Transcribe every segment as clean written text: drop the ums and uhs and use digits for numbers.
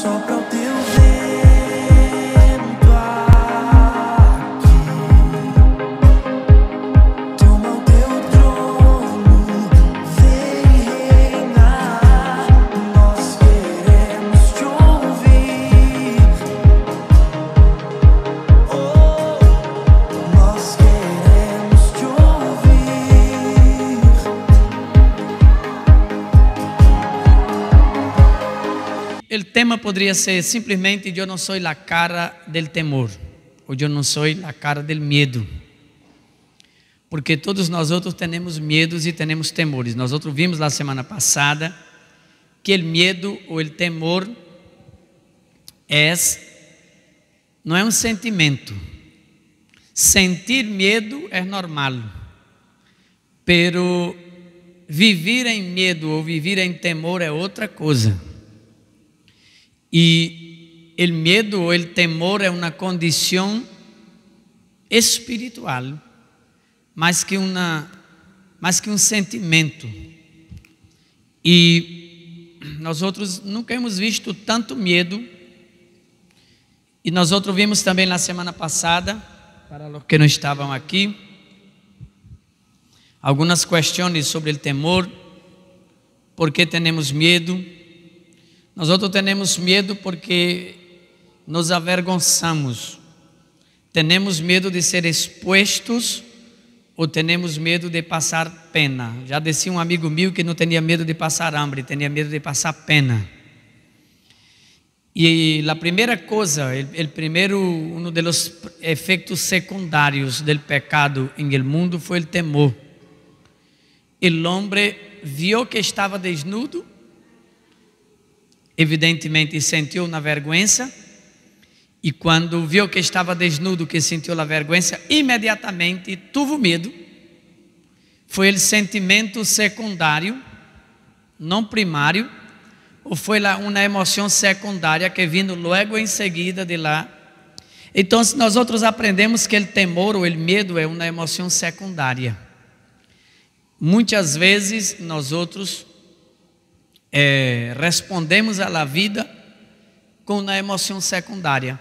Sopra o teu vento aqui, toma o teu trono, vem reinar. Nós queremos te ouvir. Oh, nós queremos te ouvir. El tema podría ser simplemente yo no soy la cara del temor o yo no soy la cara del miedo, porque todos nosotros tenemos miedos y tenemos temores. Nosotros vimos la semana pasada que el miedo o el temor no es un sentimiento. Sentir miedo es normal, pero vivir en miedo o vivir en temor es otra cosa. E o medo ou o temor é uma condição espiritual, mais que um sentimento. E nós outros nunca hemos visto tanto medo. E nós outros vimos também na semana passada, para os que não estavam aqui, algumas questões sobre o temor. Por que temos medo? Nós outros temos medo porque nos avergonçamos. Temos medo de ser expostos ou temos medo de passar pena. Já dizia um amigo meu que não tinha medo de passar hambre, tinha medo de passar pena. E a primeira coisa, um dos efeitos secundários do pecado em el mundo foi o temor. O homem viu que estava desnudo, evidentemente sentiu uma vergonha, e quando viu que estava desnudo, que sentiu a vergonha, imediatamente teve medo. Foi o sentimento secundário, não primário, ou foi uma emoção secundária que vindo logo em seguida de lá. Então nós outros aprendemos que o temor ou o medo é uma emoção secundária. Muitas vezes nós outros respondemos à vida com uma emoção secundária.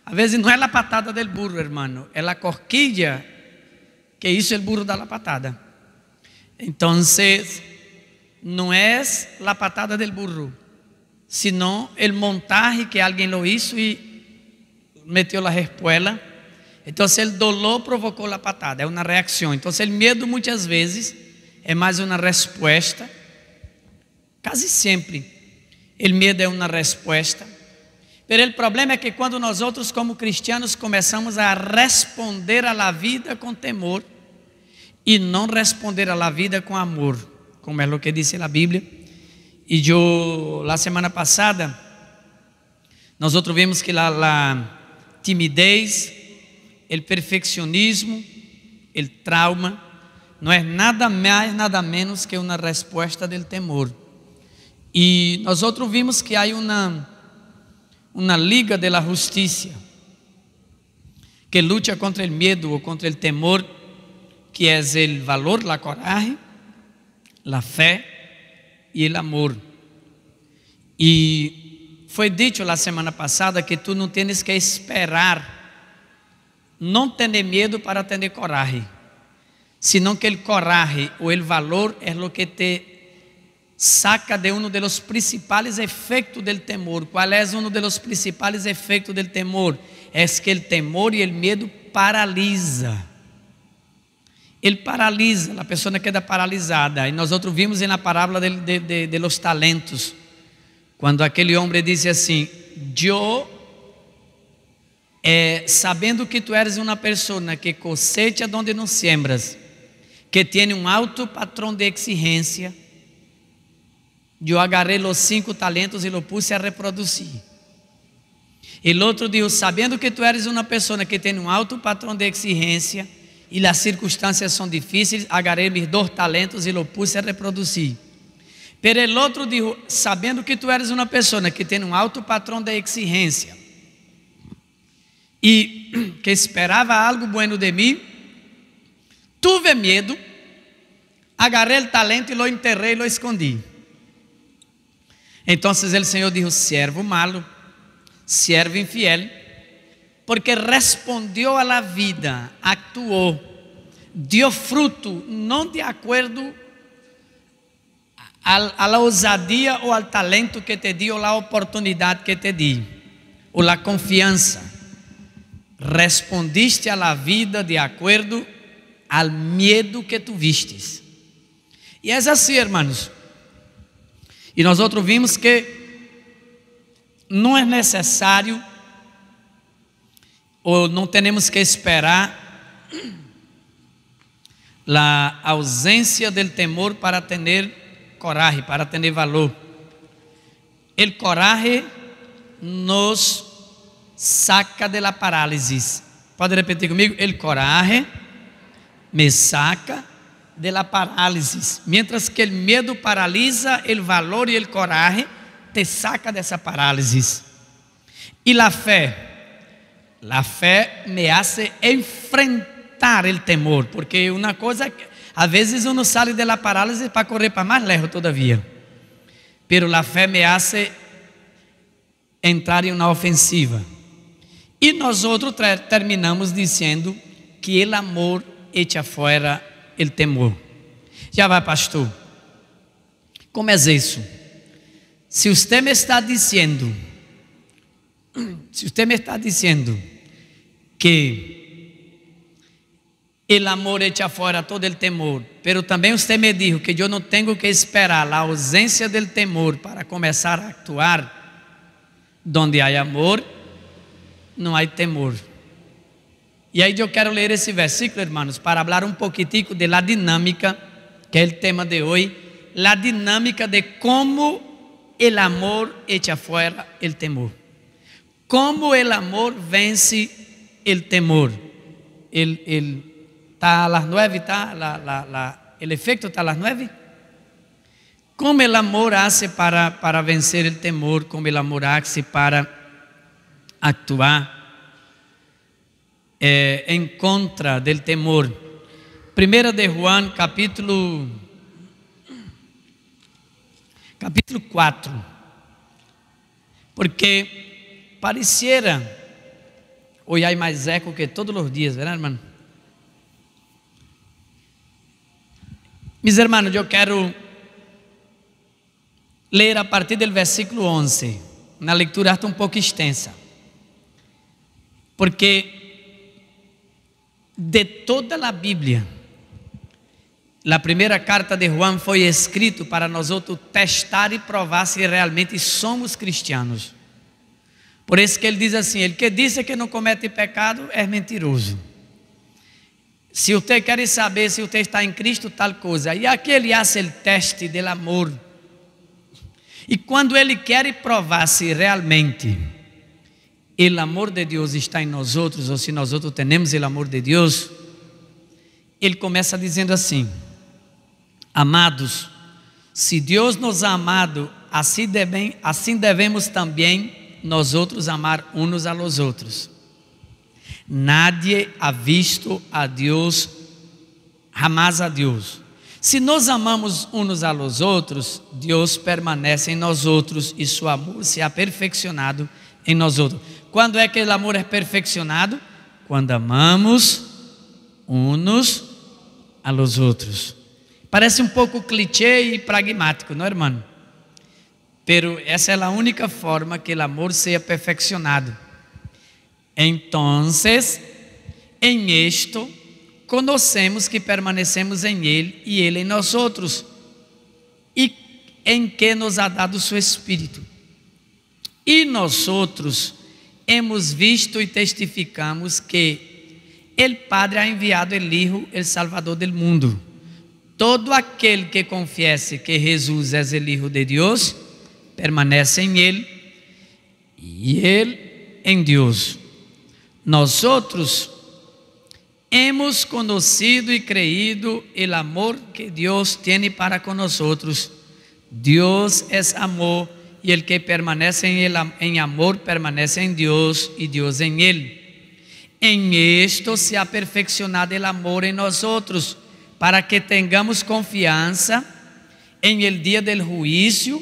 Às vezes não é a patada del burro, hermano, é a corquilla que hizo el burro dar la patada. Entonces, não é a patada del burro, sino el montaje que alguém lo hizo e meteu a respuela. Então, o dolor provocou a patada, é uma reação. Então, o medo muitas vezes é mais uma resposta. Quase sempre, o medo é uma resposta. Mas o problema é que quando nós outros como cristianos começamos a responder à vida com temor e não responder à vida com amor, como é o que diz a Bíblia. E la semana passada, nós outros vimos que a timidez, o perfeccionismo, o trauma, não é nada mais, nada menos que uma resposta do temor. E nós outros vimos que há uma liga da justiça que luta contra o medo ou contra o temor, que é o valor, a coragem, a fé e o amor. E foi dito na semana passada que tu não tens que esperar, não ter medo para ter coragem, senão que o coragem ou o valor é o que te saca de um dos principais efeitos do temor. Qual é um dos principais efeitos do temor? É que o temor e o medo paralisa. Ele paralisa, a pessoa queda paralisada. E nós outros vimos na parábola de los talentos, quando aquele homem disse assim: eu, sabendo que tu eres uma pessoa que cosecha donde não siembras, que tem um alto patrão de exigência, eu agarrei os 5 talentos e lo puse a reproduzir. E o outro disse: sabendo que tu eres uma pessoa que tem um alto patrão de exigência e as circunstâncias são difíceis, agarrei meus 2 talentos e lo puse a reproduzir. Pero o outro disse: sabendo que tu eres uma pessoa que tem um alto patrão de exigência e que esperava algo bueno de mim, tuve medo, agarrei o talento e lo enterrei e lo escondi. Entonces el Señor dijo: siervo malo, siervo infiel, porque respondió a la vida, actuó, dio fruto, no de acuerdo a la ousadia o al talento que te di o la oportunidad que te di o la confianza. Respondiste a la vida de acuerdo al miedo que tuviste. E é assim, hermanos. E nós outros vimos que não é necessário ou não temos que esperar a ausência del temor para ter coragem, para ter valor. El coraje nos saca de la parálisis. Pode repetir comigo? El coraje me saca de la parálisis. Mientras que el medo paralisa, el valor y el coraje te saca dessa parálisis. E la fé me hace enfrentar el temor, porque uma coisa, às vezes uno sale de la parálisis para correr para mais lejos todavia, pero la fé me hace entrar em uma ofensiva. E nós outros terminamos dizendo que el amor echa fora el temor. Já vai, pastor, como é isso? Se você me está dizendo que el amor echa fora todo el temor, pero também você me dijo que eu não tenho que esperar a ausência del temor para começar a actuar. Donde há amor, não há temor. E aí eu quero ler esse versículo, hermanos, para falar um pouquitico de la dinâmica, que é o tema de hoje, la dinâmica de como el amor echa fuera el temor. Como el amor vence el temor. Está a las 9, el efecto está a las 9. Como el amor hace para vencer el temor, como el amor hace para actuar em contra del temor. 1 de Juan, capítulo 4. Porque pareciera, hoje há mais eco que todos os dias, verdade, irmão? Mis hermanos, eu quero ler a partir do versículo 11, uma leitura um pouco extensa, porque de toda a Bíblia, a primeira carta de Juan foi escrito para nós outros testar e provar se realmente somos cristianos. Por isso que ele diz assim: ele que disse que não comete pecado é mentiroso. Se você quer saber se você está em Cristo, tal coisa, e aqui ele faz o teste do amor. E quando ele quer provar se realmente o amor de Deus está em nós outros, ou se nós outros temos o amor de Deus, ele começa dizendo assim: amados, se Deus nos ha amado, assim devemos também nós outros amar uns a los outros. Nadie ha visto a Deus, jamás a Deus. Se nós amamos uns a los outros, Deus permanece em nós outros e seu amor se ha perfeccionado em nós outros. Quando é que o amor é perfeccionado? Quando amamos uns a los outros. Parece um pouco clichê e pragmático, não é, irmão? Pero essa é a única forma que o amor seja perfeccionado. Entonces, em esto conhecemos que permanecemos em Ele e Ele em nós outros, e em que nos ha dado seu Espírito. E nós outros hemos visto e testificamos que el Padre ha enviado el Hijo, el Salvador del mundo. Todo aquele que confiese que Jesus é o Hijo de Deus, permanece em Ele e Ele em Deus. Nós outros hemos conocido e creído el amor que Deus tem para com nós outros. Deus é amor, e el que permanece em amor permanece em Deus e Deus em Ele. Em esto se ha perfeccionado el amor em nós outros, para que tengamos confiança em el dia del juízo,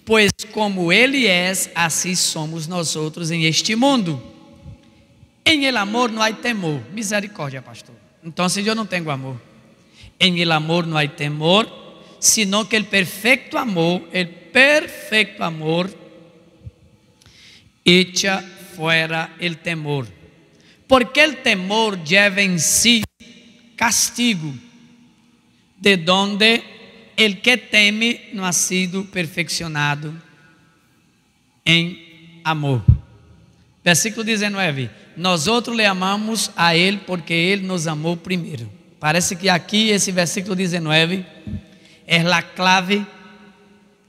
Pois como Ele é, assim somos nós outros em este mundo. Em el amor não há temor. Misericórdia, pastor. Então, eu não tenho amor. En el amor no hay temor, sino que el perfecto amor echa fuera el temor. Porque el temor lleva en sí castigo, de donde el que teme no ha sido perfeccionado en amor. Versículo 19. Nosotros le amamos a Él porque Él nos amó primero. Parece que aqui esse versículo 19 é a clave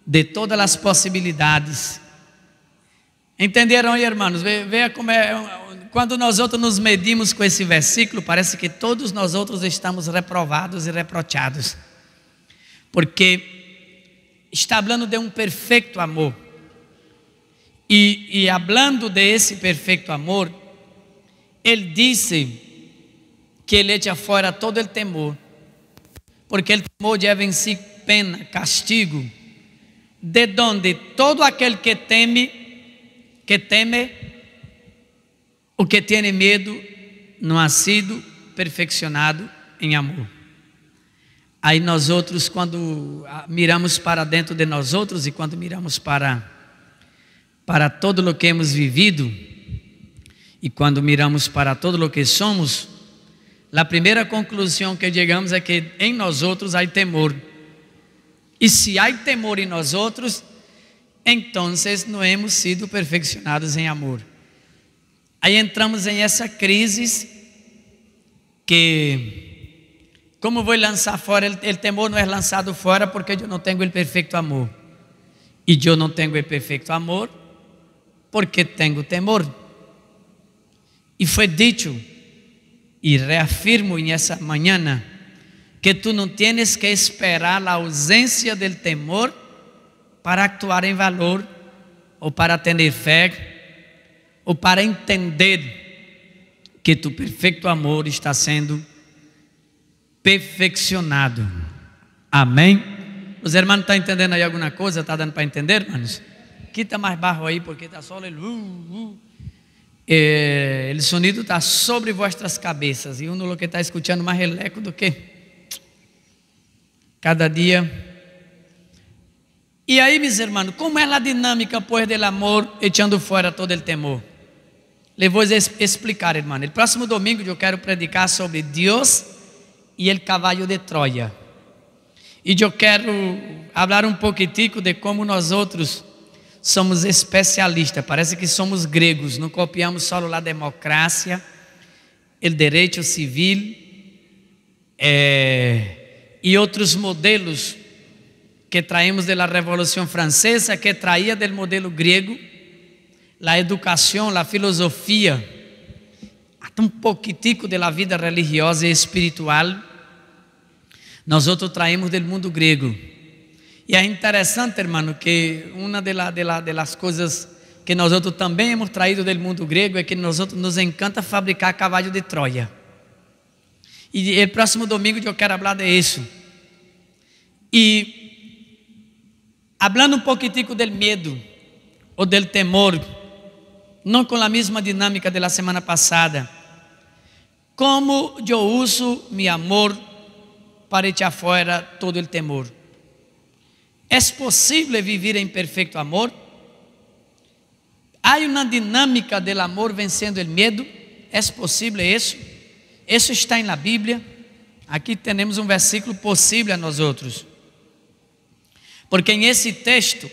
de todas as possibilidades. Entenderam aí, irmãos? Veja como é. Quando nós outros nos medimos com esse versículo, parece que todos nós outros estamos reprovados e reprochados. Porque está falando de um perfeito amor. E falando de esse perfeito amor, Ele disse que Ele echa fora todo el temor, porque el temor lleva en sí pena, castigo, de donde todo aquel que teme o que tiene miedo não ha sido perfeccionado em amor. Aí nós outros, quando miramos para dentro de nós outros e quando miramos para todo o que hemos vivido e quando miramos para todo o que somos, a primeira conclusão que chegamos é que em nós outros há temor. E se há temor em nós outros, então não hemos sido perfeccionados em amor. Aí entramos em essa crise que, como vou lançar fora, o temor não é lançado fora porque eu não tenho o perfeito amor. E eu não tenho o perfeito amor porque tenho temor. E foi dito, e reafirmo nessa manhã, que tu não tienes que esperar a ausência del temor para actuar em valor, ou para ter fé, ou para entender que tu perfeito amor está sendo perfeccionado. Amém? Os irmãos estão entendendo aí alguma coisa? Está dando para entender, irmãos? Quita mais barro aí, porque está só o sonido está sobre vossas cabeças, e uno que está escutando mais releco do que cada dia. E aí, meus irmãos, como é a dinâmica, pois, do amor, echando fora todo o temor? Le vou explicar, irmão. No próximo domingo eu quero predicar sobre Deus e o cavalo de Troia. E eu quero falar um pouquinho de como nós outros somos especialistas. Parece que somos gregos, não copiamos só a democracia, o direito civil e outros modelos que traímos da Revolução Francesa, que traía do modelo grego, a educação, a filosofia, até um pouquinho da vida religiosa e espiritual, nós outros traímos do mundo grego. E é interessante, irmão, que uma das coisas que nós outros também hemos traído do mundo grego é que nós outros nos encanta fabricar cavalo de Troia. E o próximo domingo eu quero falar de isso. E falando um pouquinho do medo ou do temor, não com a mesma dinâmica da semana passada, como eu uso meu amor para echar fora todo o temor. É possível viver em perfeito amor? Há uma dinâmica do amor vencendo o medo? É possível isso? Isso está na Bíblia. Aqui temos um versículo possível a nós outros. Porque em esse texto,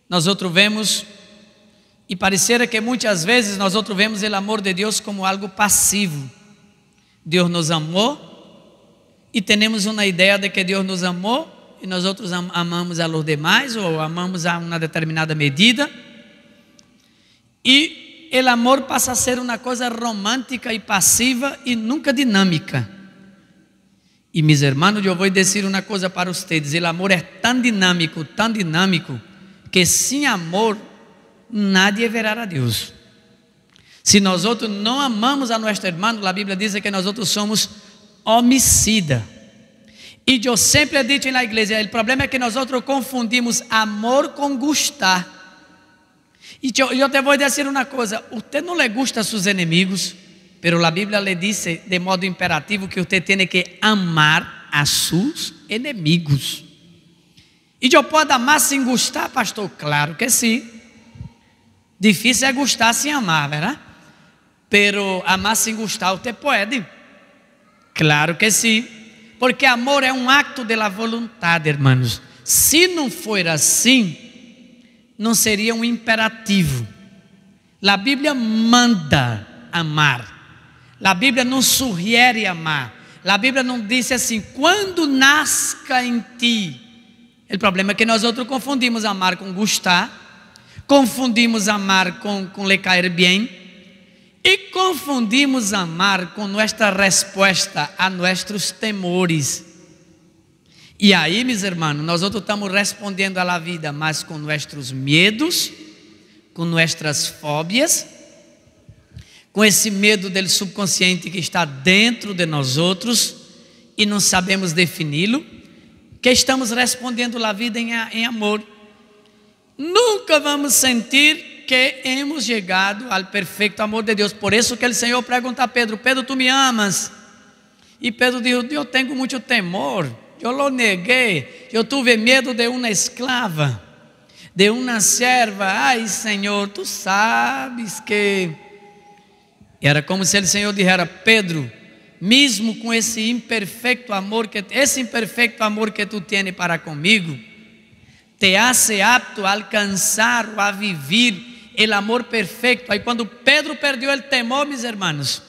nós outros vemos, e parecerá que muitas vezes nós outros vemos o amor de Deus como algo passivo. Deus nos amou, e temos uma ideia de que Deus nos amou, e nós outros amamos a los demais, ou amamos a uma determinada medida, e o amor passa a ser uma coisa romântica e passiva e nunca dinâmica. E meus irmãos, eu vou dizer uma coisa para vocês: o amor é tão dinâmico, que sem amor nadie verá a Deus. Se nós outros não amamos a nosso irmão, a Bíblia diz que nós outros somos homicida. E eu sempre he dicho na igreja, o problema é que nós confundimos amor com gustar. E eu te vou dizer uma coisa, você não le gusta a seus inimigos, pero a Bíblia le diz de modo imperativo que você tem que amar a seus inimigos. E eu posso amar sem gostar, pastor? Claro que sim. Difícil é gostar sem amar, verdade? Pero amar sem gostar você pode. Claro que sim. Porque amor é um acto de la vontade, hermanos. Se não for assim, não seria um imperativo. A Bíblia manda amar. A Bíblia não sugere amar. A Bíblia não diz assim, quando nasca em ti. O problema é que nós outros confundimos amar com gostar, confundimos amar com le caer bem, e confundimos amar com nossa resposta a nossos temores. E aí, meus irmãos, nós outros estamos respondendo à vida, mas com nossos medos, com nossas fóbias, com esse medo do subconsciente que está dentro de nós outros e não sabemos defini-lo, que estamos respondendo à vida em amor. Nunca vamos sentir que hemos chegado ao perfeito amor de Deus. Por isso que o Senhor pergunta a Pedro: Pedro, tu me amas? E Pedro diz: eu tenho muito temor, eu lo neguei, eu tive medo de uma escrava, de uma serva. Ai, Senhor, tu sabes que... Era como se o Senhor dissera: Pedro, mesmo com esse imperfeito amor que tu tienes para comigo, te hace apto a alcançar ou a viver o amor perfeito. Aí quando Pedro perdeu o temor, meus irmãos,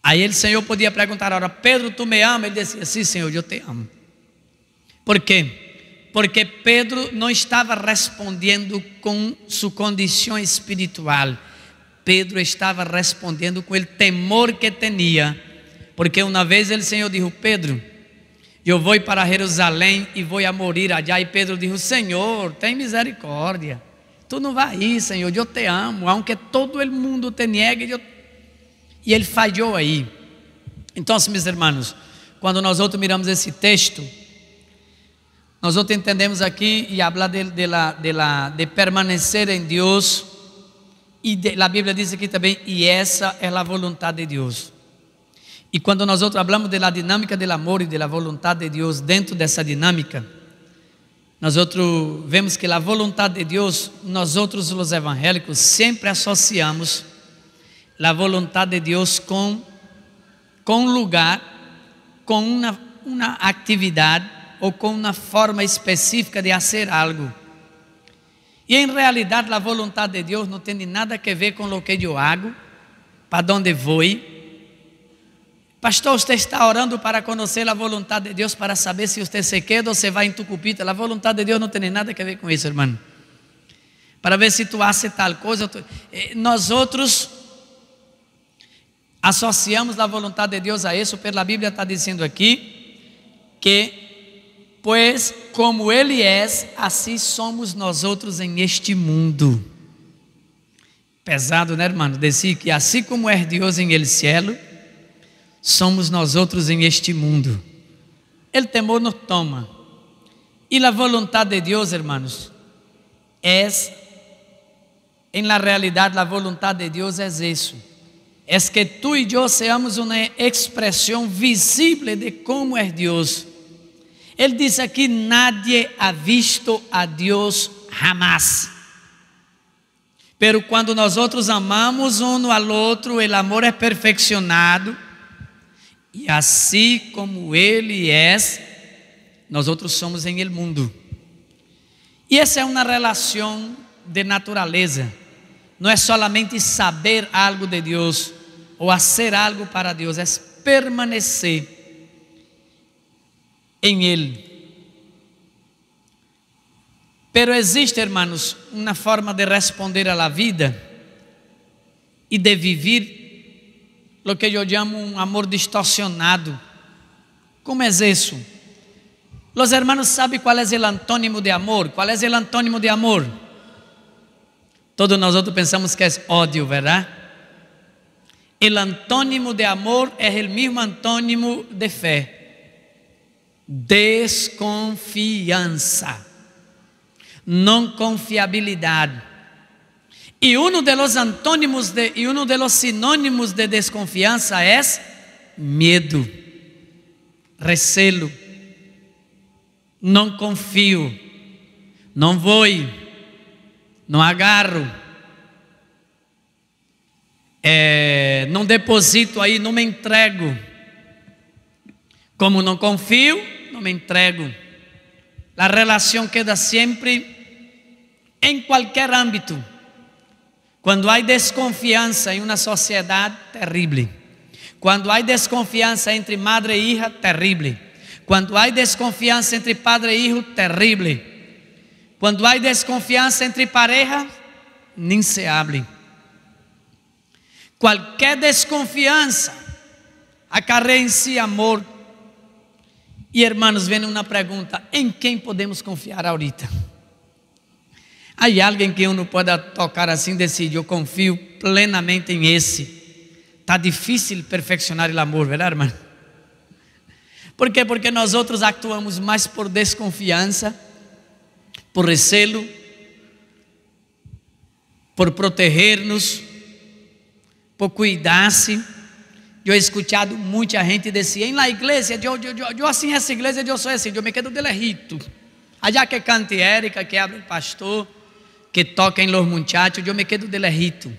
aí o Senhor podia perguntar agora: Pedro, tu me amas? Ele dizia: sim, Senhor, eu te amo. Por quê? Porque Pedro não estava respondendo com sua condição espiritual. Pedro estava respondendo com o temor que tinha, porque uma vez o Senhor disse: Pedro, eu vou para Jerusalém e vou a morir allá. E Pedro disse: Senhor, tem misericórdia, tu não vai ir, Senhor, eu te amo, aunque todo o mundo te niegue. E ele falhou aí. Então, meus irmãos, quando nós outros miramos esse texto, nós outros entendemos aqui e habla de permanecer em Deus. E a Bíblia diz aqui também: e essa é a vontade de Deus. E quando nós outros falamos da dinâmica do amor e da vontade de Deus, dentro dessa dinâmica, nós outros vemos que a vontade de Deus, nós outros os evangélicos sempre associamos a vontade de Deus com lugar, com uma atividade ou com uma forma específica de fazer algo. E em realidade a vontade de Deus não tem nada a ver com o que eu hago, para onde vou. Pastor, você está orando para conhecer a vontade de Deus, para saber se você se queda ou se vai em Tucupita. A vontade de Deus não tem nada a ver com isso, irmão. Para ver se tu haces tal coisa. Nós outros associamos a vontade de Deus a isso, porque a Bíblia está dizendo aqui que pois como Ele é, assim somos nós outros em este mundo. Pesado, né, irmão? Dizer que assim como é Deus em el cielo, somos nós outros em este mundo. O temor nos toma. E a vontade de Deus, irmãos, em la realidade, a vontade de Deus é isso. É que tu e eu seamos uma expressão visível de como é Deus. Ele diz aqui: nadie ha visto a Deus jamás. Pero quando nós outros amamos um ao outro, o amor é perfeccionado. E assim como Ele é, nós outros somos em el mundo. E essa é uma relação de natureza. Não é solamente saber algo de Deus ou fazer algo para Deus, é permanecer em Ele. Pero existe, hermanos, uma forma de responder à vida e de viver o que eu chamo um amor distorsionado. Como é isso? Os hermanos sabem qual é o antônimo de amor? Qual é o antônimo de amor? Todos nós outros pensamos que é ódio, verdade? O antônimo de amor é o mesmo antônimo de fé. Desconfiança, não confiabilidade. E um dos antônimos e um dos sinônimos de desconfiança é medo, recelo. Não confio, não vou, não agarro, não deposito aí, não me entrego. Como não confio, não me entrego. A relação queda sempre em qualquer âmbito. Quando há desconfiança em uma sociedade, terrível. Quando há desconfiança entre madre e hija, terrível. Quando há desconfiança entre padre e hijo, terrível. Quando há desconfiança entre pareja, nem se hable. Qualquer desconfiança acarrea em si amor. E hermanos, vem uma pergunta: em quem podemos confiar ahorita? Há alguém que uno pode tocar assim e decidir: eu confio plenamente em esse. Está difícil perfeccionar o amor, verdade, irmão? Por quê? Porque nós outros actuamos mais por desconfiança, por recelo, por proteger-nos, por cuidar-se. Eu he escuchado muita gente dizer: em la igreja, eu assim, essa igreja, eu sou assim, eu me quedo de lejito. Allá que cante Érica, que abre o pastor, que toca em los muchachos, eu me quedo de lejito.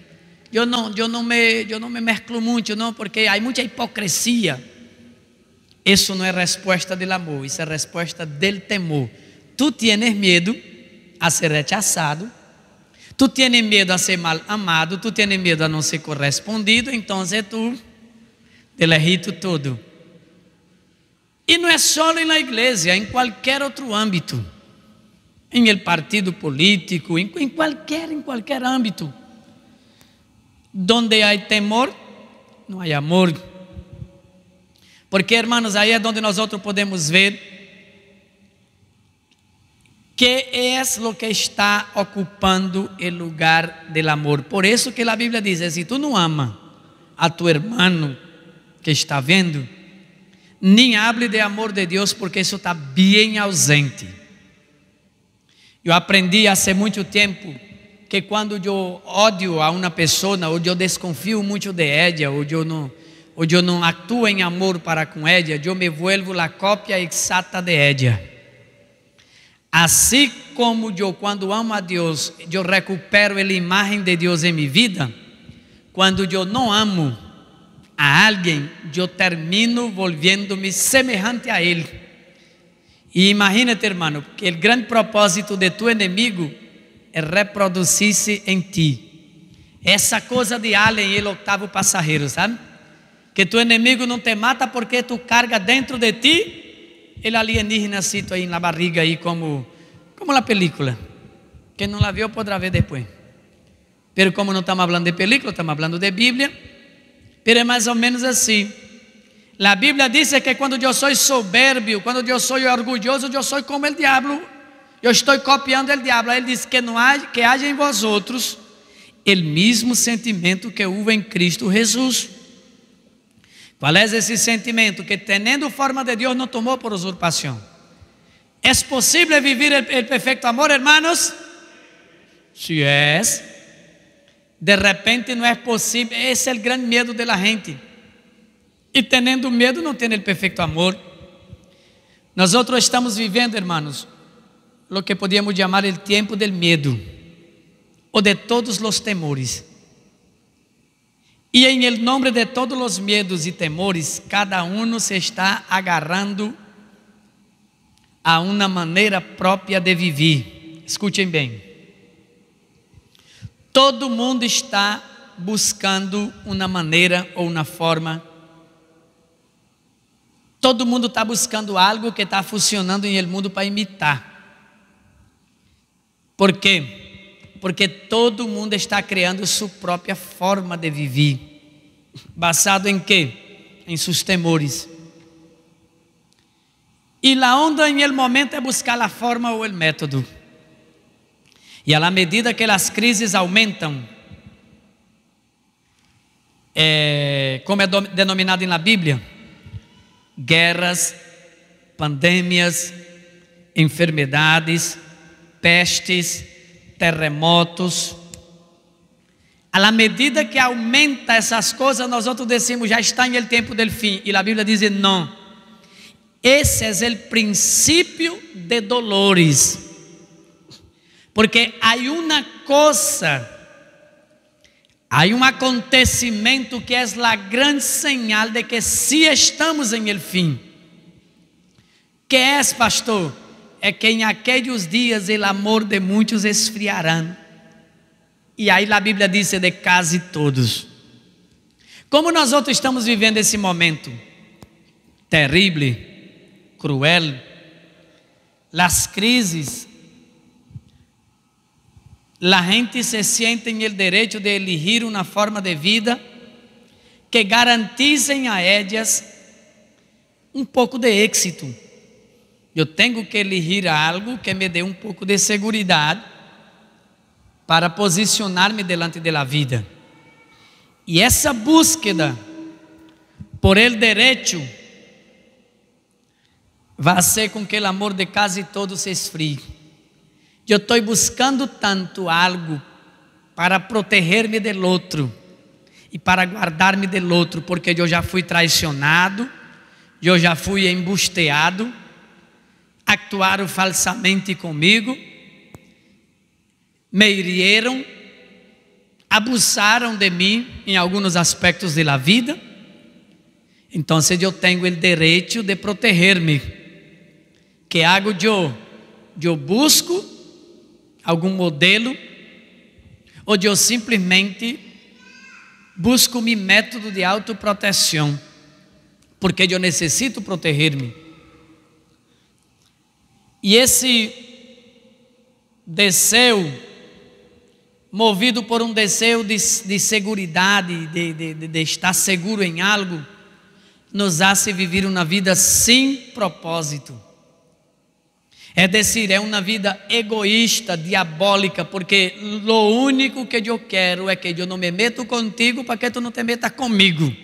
Eu não me mezclo muito, não, porque há muita hipocrisia. Isso não é resposta do amor, isso é resposta do temor. Tu tienes medo a ser rechazado, tu tienes medo a ser mal amado, tu tienes medo a não ser correspondido, então tu te lejito todo. E não é só na igreja, em qualquer outro âmbito, em el partido político, em qualquer âmbito. Donde há temor, não há amor. Porque, hermanos, aí é onde nós outros podemos ver que é o que está ocupando o lugar do amor. Por isso que a Bíblia diz: se tu não ama a tu hermano que está vendo, nem hable de amor de Deus, porque isso está bem ausente. Eu aprendi há muito tempo que quando eu odio a uma pessoa, ou eu desconfio muito de ela, ou eu não atuo em amor para com ela, eu me vuelvo a cópia exata de ela. Assim como eu, quando amo a Deus, eu recupero a imagem de Deus em minha vida, quando eu não amo a alguém, eu termino volviendo-me semelhante a ele. E imagina-te, irmão, que o grande propósito de tu inimigo é reproduzir-se em ti. Essa coisa de Alien e o oitavo passageiro, sabe? Que tu inimigo não te mata porque tu carga dentro de ti el alienígena cito aí na barriga aí como a película. Quem não la viu poderá ver depois. Pero como não estamos falando de película, estamos falando de Bíblia. Pero é mais ou menos assim. A Bíblia diz que quando eu sou soberbio, quando eu sou orgulhoso, eu sou como o diabo. Eu estou copiando o diabo. Ele diz que que haja em vós outros o mesmo sentimento que houve em Cristo Jesus. Qual é esse sentimento? Que tendo forma de Deus não tomou por usurpação. É possível viver o perfeito amor, hermanos? Si é. De repente não é possível. Esse é o grande medo da gente. E tendo medo não tem o perfeito amor. Nós outros estamos vivendo, hermanos, o que podíamos chamar o tempo del medo, ou de todos os temores. E em el nome de todos os medos e temores, cada um se está agarrando a uma maneira própria de viver. Escutem bem. Todo mundo está buscando uma maneira ou uma forma. Todo mundo está buscando algo que está funcionando em el mundo para imitar. Por quê? Porque todo mundo está criando sua própria forma de viver. Basado em quê? Em seus temores. E a onda em el momento é buscar a forma ou o método. E à medida que as crises aumentam, como é denominado na Bíblia, guerras, pandemias, enfermedades, pestes, terremotos. À medida que aumenta essas coisas, nós outros decimos, já está em el tempo del fim. E a Bíblia diz, não. Esse é o princípio de dolores. Porque há uma coisa, há um acontecimento que é a grande señal de que sí estamos em el fim. Que é, pastor? É que em aqueles dias o amor de muitos esfriará. E aí a Bíblia diz de quase todos. Como nós outros estamos vivendo esse momento terrível, cruel, as crises, a gente se siente em el direito de elegir uma forma de vida que garanticem a ellas um pouco de êxito. Eu tenho que elegir algo que me dê um pouco de segurança para posicionar-me delante da vida. E essa búsqueda por el direito vai ser com que o amor de quase todos se esfrie. Eu estou buscando tanto algo para proteger-me do outro e para guardar-me do outro, porque eu já fui traicionado, eu já fui embusteado, actuaram falsamente comigo, me hirieron, abusaram de mim em alguns aspectos da vida. Então eu tenho o direito de proteger-me. Que hago eu? Eu busco algum modelo, ou eu simplesmente busco meu método de autoproteção, porque eu necessito proteger-me. E esse desejo, movido por um desejo de segurança, de estar seguro em algo, nos hace viver uma vida sem propósito. É dizer, é uma vida egoísta, diabólica, porque o único que eu quero é que eu não me meto contigo para que tu não te metas comigo.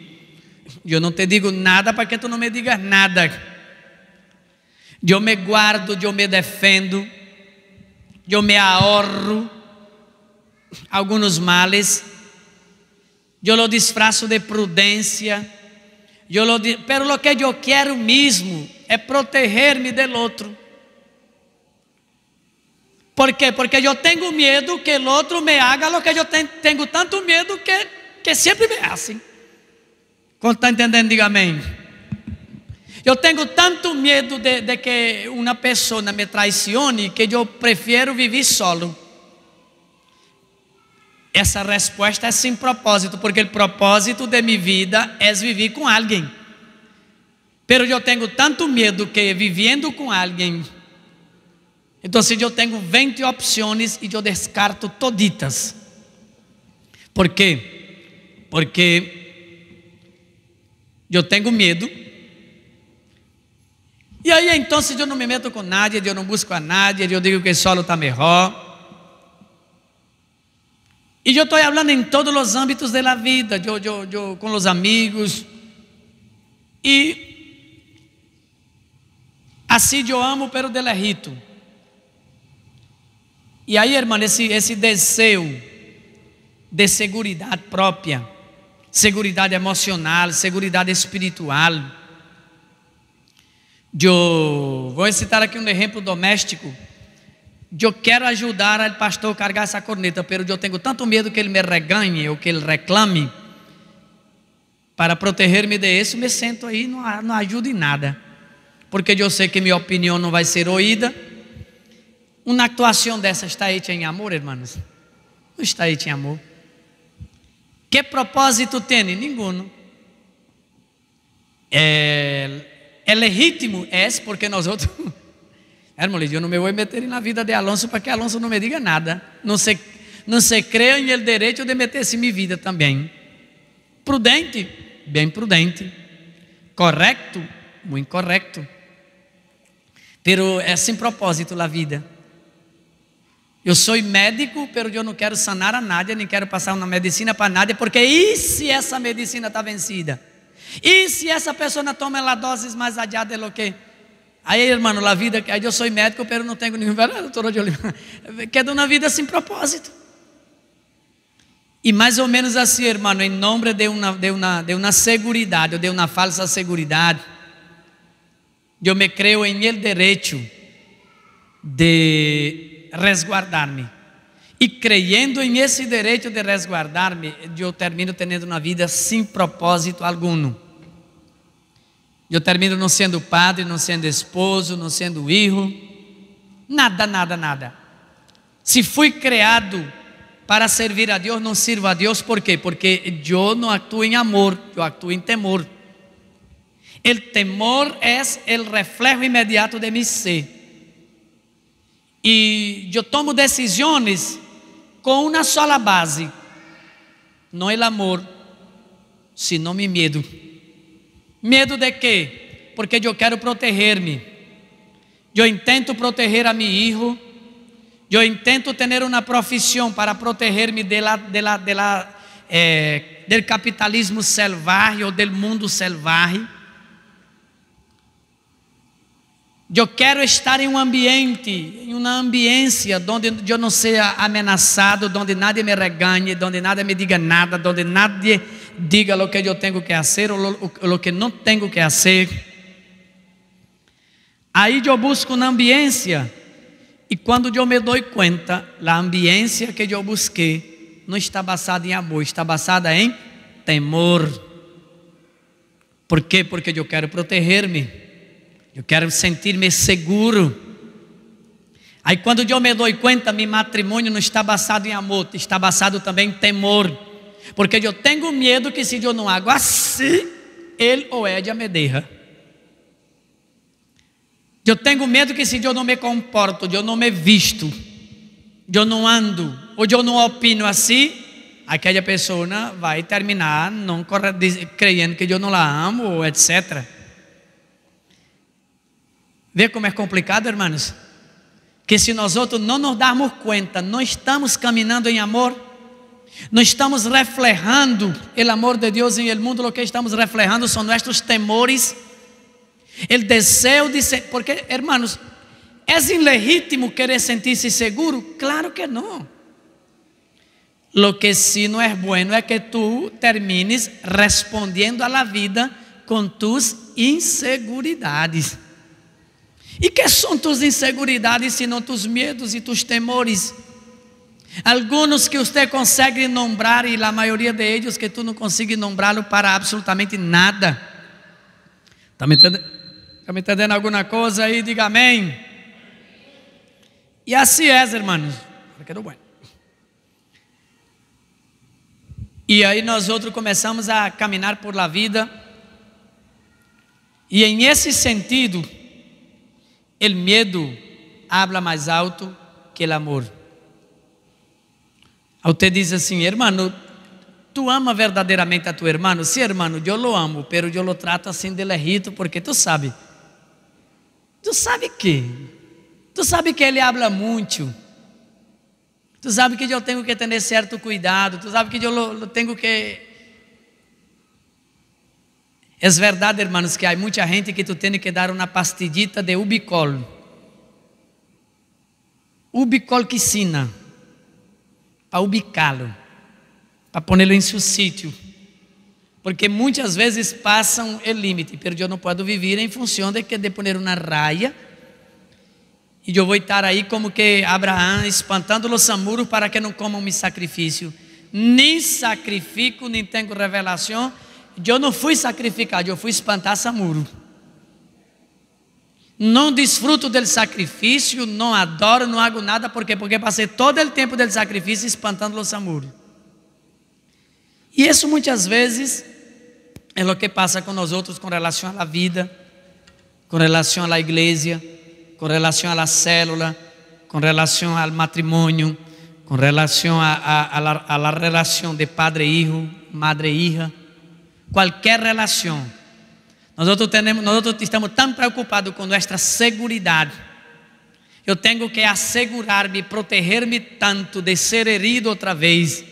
Eu não te digo nada para que tu não me digas nada. Eu me guardo, eu me defendo, eu me ahorro alguns males, eu lo disfrazo de prudência, pero lo que eu quero mesmo é proteger-me do outro. ¿Por quê? Porque eu tenho medo que o outro me haga lo que eu tenho tanto medo que sempre me hacen. Quando está entendendo, diga amém. Eu tenho tanto medo de que uma pessoa me traicione que eu prefiro viver solo. Essa resposta é sem propósito, porque o propósito de minha vida é viver com alguém. Pero eu tenho tanto medo que vivendo com alguém, então eu tenho 20 opções e eu descarto toditas. Por quê? Porque eu tenho medo. E aí então eu não me meto com nadie, eu não busco a nadie, eu digo que solo está melhor. E eu estou falando em todos os âmbitos da vida, eu com os amigos. E assim eu amo, pero delerrito. E aí, irmão, esse desejo de segurança própria, segurança emocional, segurança espiritual. Eu vou citar aqui um exemplo doméstico. Eu quero ajudar o pastor a carregar essa corneta, pero eu tenho tanto medo que ele me reganhe ou que ele reclame. Para proteger-me disso, me sento aí, não ajudo em nada, porque eu sei que minha opinião não vai ser oída. Uma atuação dessa está hecha em amor, irmãos? Não está hecha em amor. Que propósito tem? Nenhum. É legítimo? É, porque nós outros... Irmão, eu não me vou meter na vida de Alonso para que Alonso não me diga nada. Não se creia em el direito de meter-se em minha vida também. Prudente? Bem prudente. Correto? Muito correto. Pero é sem propósito a vida. Eu sou médico, pero eu não quero sanar a nadie, nem quero passar uma medicina para nadie, porque e se essa medicina está vencida? E se essa pessoa toma a doses mais allá de lo que Aí, irmão, a vida, aí eu sou médico, pero não tenho nenhum, doutor de Oliveira, quero uma vida sem propósito. E mais ou menos assim, irmão, em nome de uma seguridade, ou de uma falsa seguridade, eu me creio em el direito de resguardar-me. E creyendo em esse direito de resguardar-me, eu termino tendo uma vida sem propósito algum. Eu termino não sendo padre, não sendo esposo, não sendo filho, nada. Se fui criado para servir a Deus, não sirvo a Deus, ¿por quê? Porque eu não actuo em amor, eu actuo em temor. O temor é o reflexo imediato de mi ser. E eu tomo decisões com uma sola base, não é o amor, sino mi medo. Medo de quê? Porque eu quero proteger-me. Eu intento proteger a meu filho. Eu intento ter uma profissão para proteger-me do capitalismo selvagem ou do mundo selvagem. Eu quero estar em um ambiente, em uma ambiência onde eu não seja ameaçado, onde nadie me regañe, onde nadie me diga nada, onde nadie diga o que eu tenho que fazer ou o que não tenho que fazer. Aí eu busco uma ambiência, e quando eu me dou conta, a ambiência que eu busquei não está basada em amor, está basada em temor. Por quê? Porque eu quero proteger-me. Eu quero sentir-me seguro. Aí quando eu me dou conta, meu matrimônio não está basado em amor, está basado também em temor. Porque eu tenho medo que se eu não hago assim, ele ou ela me deixa. Eu tenho medo que se eu não me comporto, eu não me visto, eu não ando, ou eu não opino assim, aquela pessoa vai terminar não crendo que eu não la amo, etc. Vê como é complicado, irmãos? Que se nós outros não nos darmos conta, não estamos caminhando em amor, não estamos reflejando o amor de Deus em el mundo, o que estamos reflejando são nossos temores, o desejo de ser, porque, irmãos, é ilegítimo querer sentir-se seguro? Claro que não. Lo que sí não é bueno é que tu termines respondiendo a la vida com tus inseguridades. E que são tus inseguridades, senão tus medos e tus temores? Alguns que você consegue nombrar, e a maioria de eles que tu não consegue nombrá-lo para absolutamente nada. Está me entendendo alguma coisa aí? Diga amém. E assim é, irmãos. E aí nós outros começamos a caminhar por la vida, e em esse sentido, o medo habla mais alto que o amor. Você diz assim, irmão, tu ama verdadeiramente a tu irmão? Sim, irmão, eu lo amo, pero eu lo trato assim de lejito, porque tu sabe que ele habla muito, tu sabe que eu tenho que ter certo cuidado, tu sabe que eu tenho que... É verdade, irmãos, que há muita gente que tu tem que dar uma pastillita de ubicol. Ubicolquicina. Para ubicá-lo. Para pô-lo em seu sítio. Porque muitas vezes passam o limite. Mas eu não posso viver em função de pôr uma raia. E eu vou estar aí como que Abraão, espantando os samuros para que não comam meu sacrifício. Nem sacrifico, nem tenho revelação. Eu não fui sacrificado, eu fui espantar samuro. Não desfruto do sacrifício, não adoro, não hago nada, porque passei todo o tempo do sacrifício espantando os samuros. E isso muitas vezes é o que passa com nós outros com relação à vida, com relação à igreja, com relação à célula, com relação ao matrimônio, com relação à relação de padre e hijo, madre e hija. Qualquer relação, nós estamos tão preocupados com nossa segurança. Eu tenho que assegurar-me, proteger-me tanto de ser herido outra vez,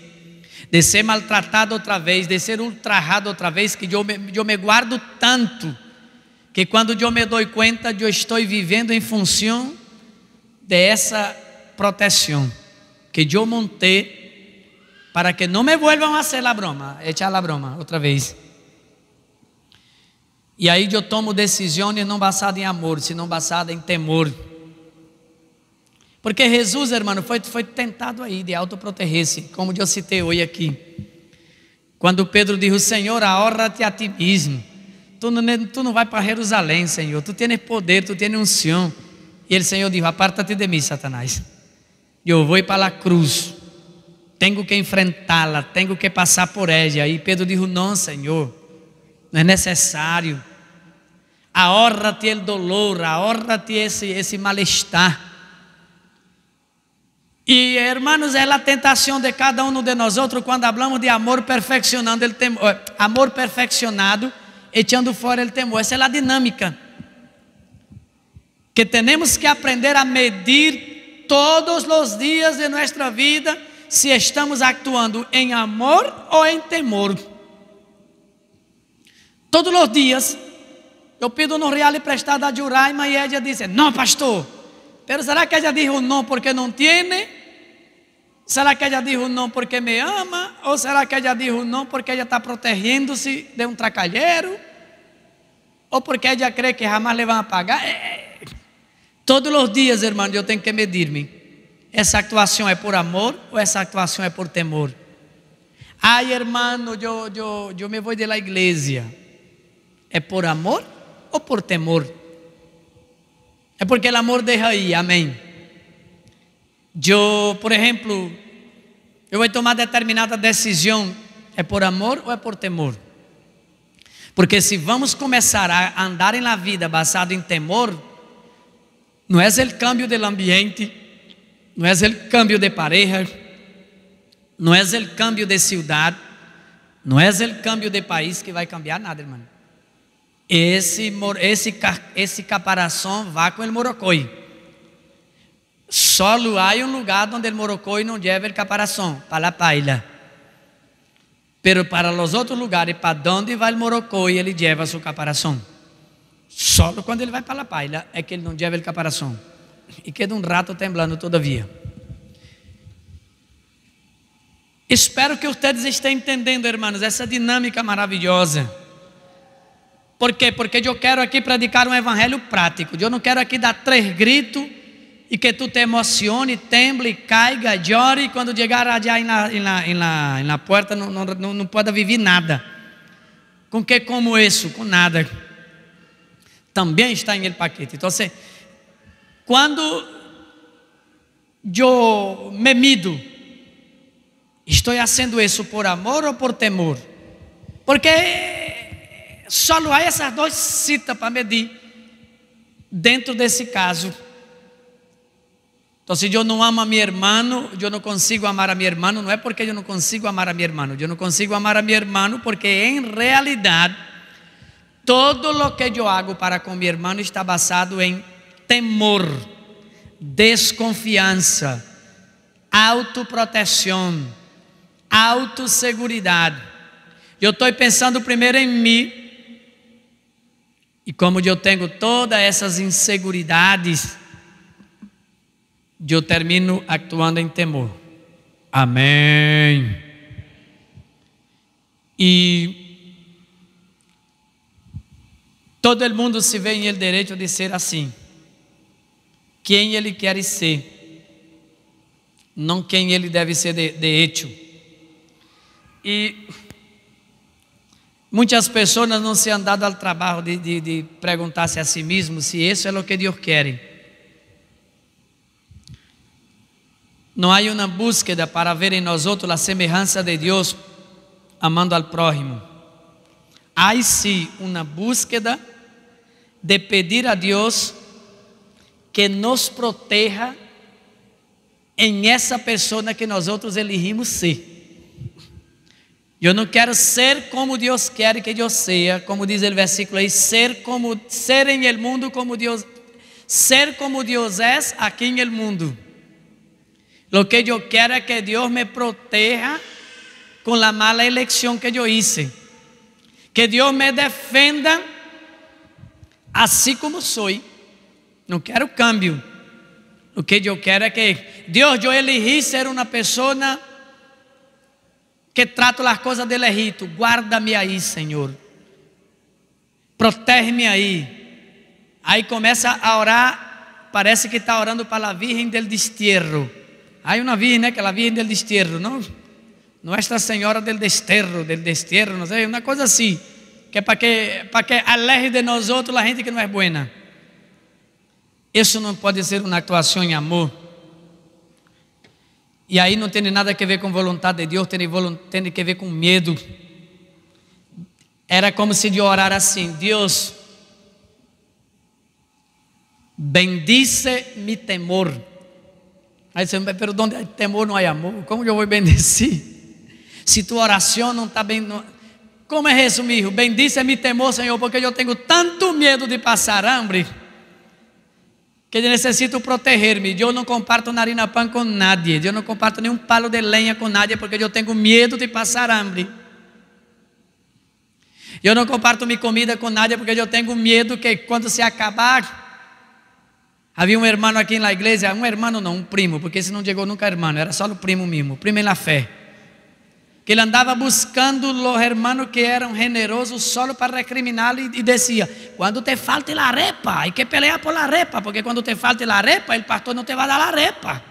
de ser maltratado outra vez, de ser ultrajado outra vez, que eu me guardo tanto, que quando eu me dou conta, eu estou vivendo em função dessa proteção que eu montei para que não me vuelvan a hacer la broma, echar la broma outra vez. E aí eu tomo decisões não basadas em amor, senão basadas em temor. Porque Jesus, irmão, foi tentado aí de autoproteger-se, como eu citei hoje aqui. Quando Pedro disse: Senhor, ahorra-te a ti mesmo. Tu não vai para Jerusalém, Senhor. Tu tens poder, tu tens unção. E o Senhor disse: aparta-te de mim, Satanás. Eu vou para a cruz. Tenho que enfrentá-la, tenho que passar por ela. E Pedro disse: não, Senhor, não é necessário. Ahorra-te o dolor, ahorra-te esse mal-estar. E, hermanos, é a tentação de cada um de nós outros quando falamos de amor perfeccionando el temor, amor perfeccionado, echando fora o temor. Essa é a dinâmica que temos que aprender a medir todos os dias de nossa vida, se estamos actuando em amor ou em temor. Todos os dias eu pido um real prestado a Juraima e ela diz: não, pastor. Pero será que ella dijo não porque não tiene? Será que ella dijo não porque me ama? Ou será que ella dijo não porque ella está protegendo-se de um tracalheiro? Ou porque ella cree que jamás le van a pagar? Todos os dias, irmão, eu tenho que medir-me. Essa actuação é por amor ou essa actuação é por temor? Ai, hermano, eu me vou de la igreja. É por amor ou por temor? É porque o amor deixa aí, amém. Eu, por exemplo, eu vou tomar determinada decisão, é por amor ou é por temor? Porque se vamos começar a andar na vida basado em temor, não é o cambio do ambiente, não é o cambio de pareja, não é o cambio de cidade, não é o cambio de país que vai cambiar nada, irmão. Esse caparação vai com o morocoi. Só há um lugar onde o morocoi não leva o caparação, para a paila. Pero para os outros lugares, para onde vai o morocoi, ele leva seu caparação. Só quando ele vai para a paila é que ele não leva o caparação. E queda um rato temblando todavia. Espero que vocês estejam entendendo, irmãos, essa dinâmica maravilhosa. Por quê? Porque eu quero aqui predicar um evangelho prático. Eu não quero aqui dar 3 gritos e que tu te emocione, temble, caiga, llore e quando chegar allá na porta não pode viver nada. Com que como isso? Com nada. Também está em el paquete. Então, quando eu me mido, estou fazendo isso por amor ou por temor? Porque só há essas 2 citas para medir dentro desse caso. Então, se eu não amo a meu irmão, eu não consigo amar a meu irmão, não é porque eu não consigo amar a meu irmão, eu não consigo amar a meu irmão porque em realidade todo o que eu hago para com meu irmão está basado em temor, desconfiança, autoproteção, autosseguridade. Eu estou pensando primeiro em mim. E como eu tenho todas essas inseguridades, eu termino actuando em temor. Amém. E todo mundo se vê em ele direito de ser assim. Quem ele quer ser, não quem ele deve ser de hecho. E muitas pessoas não se han dado ao trabalho de perguntar-se a si mesmo se isso é o que Deus quer. Não há uma búsqueda para ver em nós outros a semelhança de Deus, amando ao prójimo. Há sim uma búsqueda de pedir a Deus que nos proteja em essa pessoa que nós outros elegimos ser. Eu não quero ser como Deus quer que eu seja, como diz o versículo aí, ser em el mundo como Deus, ser como Deus é aqui em el mundo. Lo que eu quero é que Deus me proteja com a mala eleição que eu hice, que Deus me defenda assim como sou. Não quero cambio. O que eu quero é que Deus, eu elegi ser uma pessoa que trato as coisas dele rito. Guarda-me aí, Senhor. Protege-me aí. Aí começa a orar, parece que está orando para a Virgem del Destierro. Há uma virgem, né? Que é a Virgem del Destierro, não? Nossa Senhora del Destierro, não sei, uma coisa assim. Que é para que aleje de nós outros a gente que não é buena. Isso não pode ser uma atuação em amor. E aí não tem nada a ver com vontade de Deus, tem que ver com medo. Era como se eu orar assim: Deus, bendice mi temor. Aí você me pergunta, onde há temor não há amor? Como eu vou bendecir? Se tua oração não está bem... Não... Como é isso, meu? Bendice mi temor, Senhor, porque eu tenho tanto medo de passar hambre, que eu necessito proteger-me. Eu não comparto narina pão com nadie. Eu não comparto nenhum palo de lenha com nadie, porque eu tenho medo de passar hambre. Eu não comparto minha comida com nadie, porque eu tenho medo que quando se acabar... Havia um irmão aqui na igreja, um irmão não, um primo, porque se não chegou nunca irmão, era só o primo mesmo, primo em la fé. Que ele andava buscando os irmãos que eram generosos só para recriminá-lo e dizia: quando te falte la repa, hay que pelear por la repa, porque quando te falte la repa, o pastor não te vai dar la repa.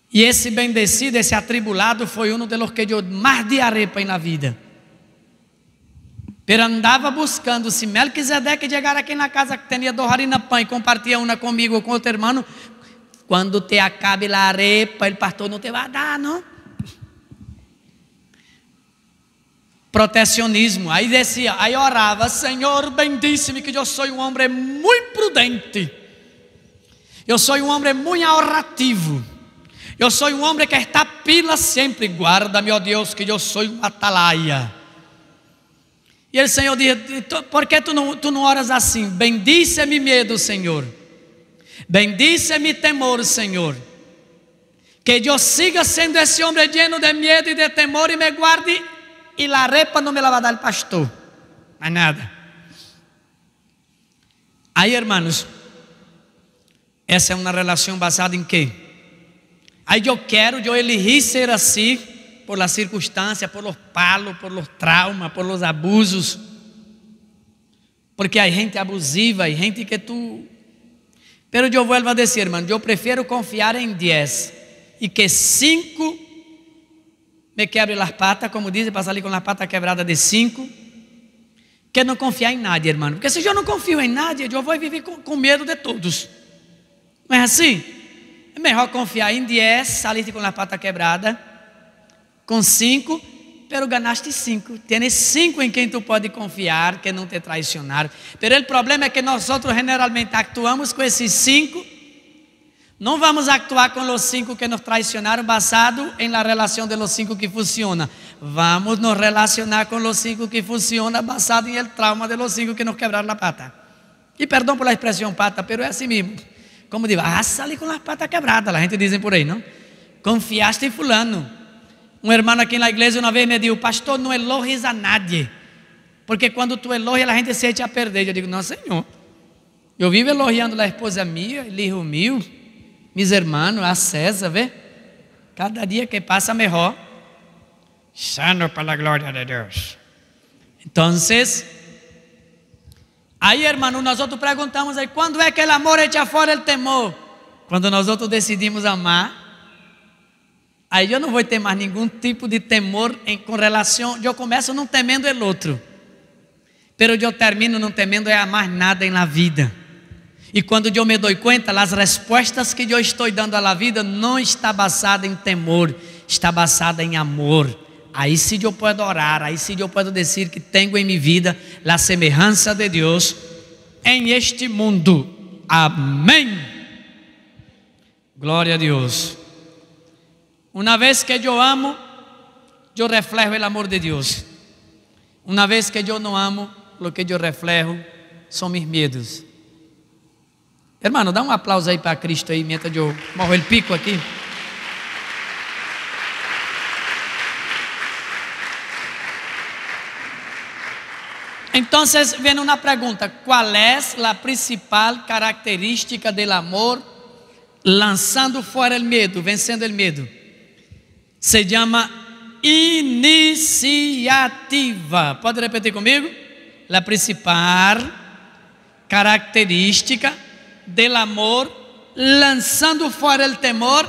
E esse bendecido, esse atribulado, foi um dos que eu mais di a repa na vida. Pero andava buscando, se Melquisedeque chegar aqui na casa que tinha 2 harinas pão e compartilha uma comigo ou com outro irmão, quando te acabe a arepa, o pastor não te vai dar, não? Protecionismo. Aí descia, aí orava: Senhor, bendice-me, que eu sou um homem muito prudente, eu sou um homem muito ahorrativo, eu sou um homem que está pila sempre. Guarda-me, ó Deus, que eu sou um atalaia. E o Senhor diz: por que tu não oras assim? Bendice-me medo, Senhor. Bendice-me temor, Senhor. Que eu siga sendo esse homem lleno de medo e de temor e me guarde, e a repa não me la vai dar o pastor. Mais nada. Aí, irmãos, essa é uma relação basada em quê? Aí eu elegi ser assim, por las circunstâncias, por los palos, por los traumas, por los abusos. Porque há gente abusiva, há gente que tu... Pero eu vuelvo a dizer, irmão, eu prefiro confiar em 10 e que 5 me quebre as patas, como dizem, passar ali com as patas quebradas de 5, que não confiar em nada, irmão. Porque se eu não confio em nada, eu vou viver com medo de todos. Não é assim? É melhor confiar em 10, salir com as patas quebradas, com 5, pero ganaste 5. Tienes 5 em quem tu pode confiar, que não te traicionaram. Pero o problema é que nós outros generalmente actuamos com esses 5. Não vamos actuar com os 5 que nos traicionaram basado em la relação de los 5 que funciona. Vamos nos relacionar com os 5 que funciona basado em el trauma de los 5 que nos quebraram a pata. E perdão por la expressão pata, pero é assim mesmo. Como digo, salí com as patas quebradas, a gente dizem por aí, não? Confiaste em fulano. Um irmão aqui na igreja uma vez me disse: pastor, não elogies a nadie, porque quando tu elogias a gente se echa a perder. Eu digo: não, Senhor, eu vivo elogiando a esposa minha, o hijo meu, mis hermanos, a César, vê? Cada dia que passa melhor. Sano para a glória de Deus. Então, aí, irmão, nós outros perguntamos aí: quando é que o amor echa fora o temor? Quando nós outros decidimos amar. Aí eu não vou ter mais nenhum tipo de temor com relação. Eu começo não temendo o outro, pero eu termino não temendo a mais nada na vida. E quando eu me dou conta, as respostas que eu estou dando à vida não está basada em temor, está basada em amor. Aí sim eu posso orar, aí sim eu posso dizer que tenho em minha vida a semelhança de Deus em este mundo. Amém. Glória a Deus. Uma vez que eu amo, eu reflejo o amor de Deus. Uma vez que eu não amo, o que eu reflejo são meus medos. Hermano, dá um aplauso aí para Cristo aí, mientras eu morro o pico aqui. Entonces viene una pregunta: ¿cuál es la principal característica del amor lanzando fuera el miedo, venciendo el miedo? Se llama iniciativa. ¿Puede repetir conmigo? La principal característica del amor lanzando fuera el temor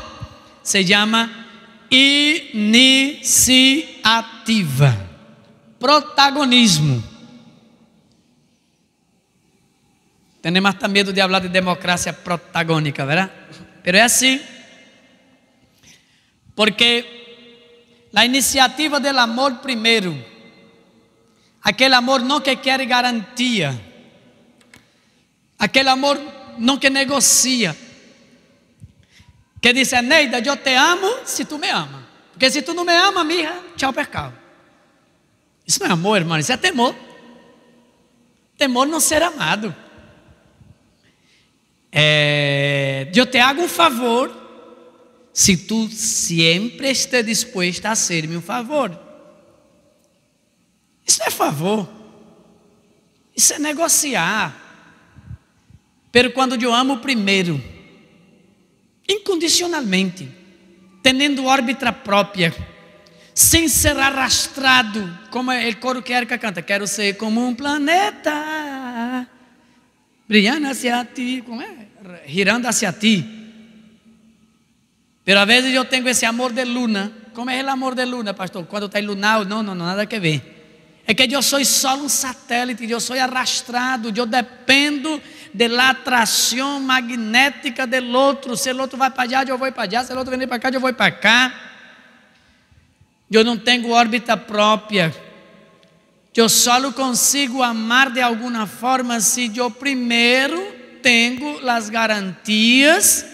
se llama iniciativa, protagonismo. Tenemos hasta miedo de hablar de democracia protagónica, ¿verdad? Pero es así, porque la iniciativa del amor primero, aquele amor não que quer garantia, aquele amor não que negocia, que diz: Neida, eu te amo se tu me ama, porque se tu não me ama, mija, tchau pescado. Isso não é amor, irmão, isso é temor. Temor não ser amado. Eu te hago um favor se tu sempre estiver disposto a hacer-me um favor. Isso não é favor, isso é negociar. Pero quando eu amo primeiro, incondicionalmente, tendo órbita própria, sem ser arrastrado, como o coro que Erika canta: quero ser como um planeta, brilhando hacia ti, como é? Girando hacia ti. Pero a vezes eu tenho esse amor de luna. Como é o amor de luna, pastor? Quando está iluminado, não, nada a ver. É que eu sou só um satélite, eu sou arrastrado, eu dependo da atração magnética do outro. Se o outro vai para allá, eu vou para allá. Se o outro vem para cá, eu vou para cá. Eu não tenho órbita própria. Eu só consigo amar de alguma forma se eu primeiro tenho as garantias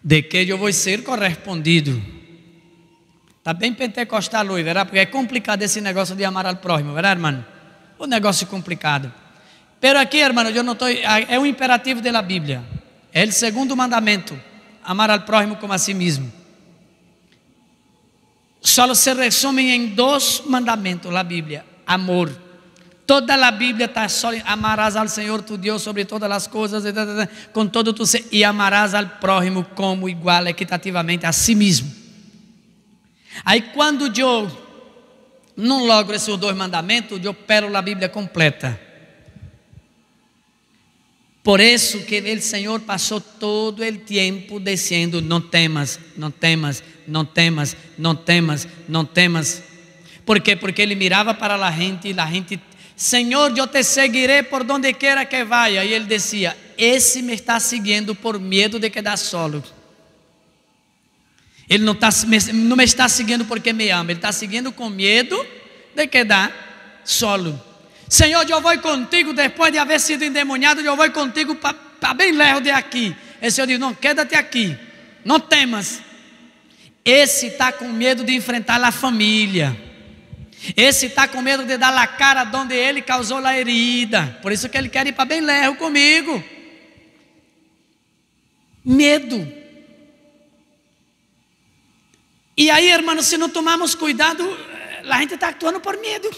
de que eu vou ser correspondido. Está bem pentecostal hoje, verdade? Porque é complicado esse negócio de amar ao próximo, verdade, irmão? Um negócio complicado. Pero aqui, irmão, eu não estou. É um imperativo da Bíblia. É o segundo mandamento: amar ao próximo como a si mesmo. Só se resume em dois mandamentos na Bíblia: amor. Toda a Bíblia está só: amarás ao Senhor tu Deus sobre todas as coisas, com todo tu ser, e amarás ao próximo como igual, equitativamente a si mesmo. Aí quando eu não logro esses dois mandamentos, eu perco a Bíblia completa. Por isso que o Senhor passou todo o tempo dizendo: não temas, não temas, não temas, não temas, não temas. ¿Por quê? Porque Ele mirava para a gente e a gente: Senhor, eu te seguirei por donde quiera que vaya. E Ele dizia: esse me está seguindo por medo de quedar solo. Ele não me está seguindo porque me ama, Ele está seguindo com medo de quedar solo. Senhor, eu vou contigo depois de haver sido endemoniado, eu vou contigo para bem lejos de aqui. E Senhor diz: não, quédate aqui, não temas. Esse está com medo de enfrentar a família. Esse está com medo de dar a cara onde ele causou a herida. Por isso que ele quer ir para bem lejos comigo. Medo. E aí, irmãos, se não tomarmos cuidado, a gente está actuando por medo.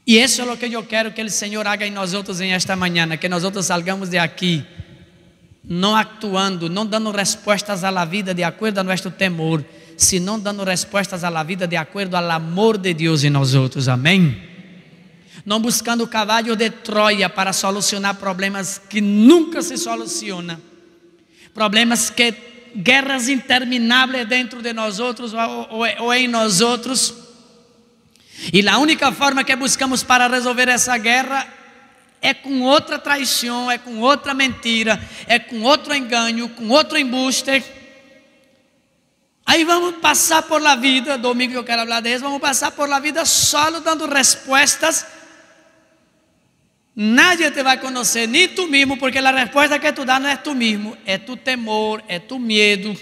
E isso é o que eu quero que o Senhor haga em nós outros em esta manhã, que nós outros salgamos de aqui não actuando, não dando respostas à vida de acordo a nosso temor, senão dando respostas à vida de acordo ao amor de Deus em nós outros. Amém? Não buscando o cavalo de Troia para solucionar problemas que nunca se solucionam, problemas que guerras intermináveis dentro de nós outros ou em nós outros. E a única forma que buscamos para resolver essa guerra é com outra traição, é com outra mentira, é com outro engano, com outro embuste. Aí vamos passar por la vida, domingo eu quero falar disso, vamos passar por la vida só dando respostas. Nadie te vai conhecer, nem tu mesmo, porque a resposta que tu dá não é tu mesmo, é tu temor, é tu medo,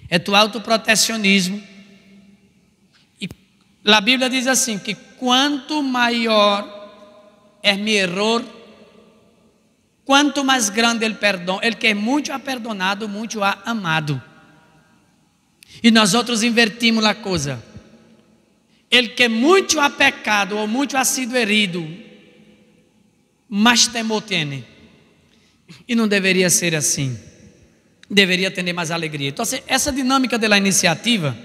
é tu autoprotecionismo. E a Bíblia diz assim, que quanto maior é meu erro, quanto mais grande o perdão, el que muito ha perdonado, muito ha amado. E nós outros invertimos a coisa. El que muito ha pecado ou muito ha sido herido, mais temor tem. E não deveria ser assim. Deveria ter mais alegria. Então, essa dinâmica da iniciativa,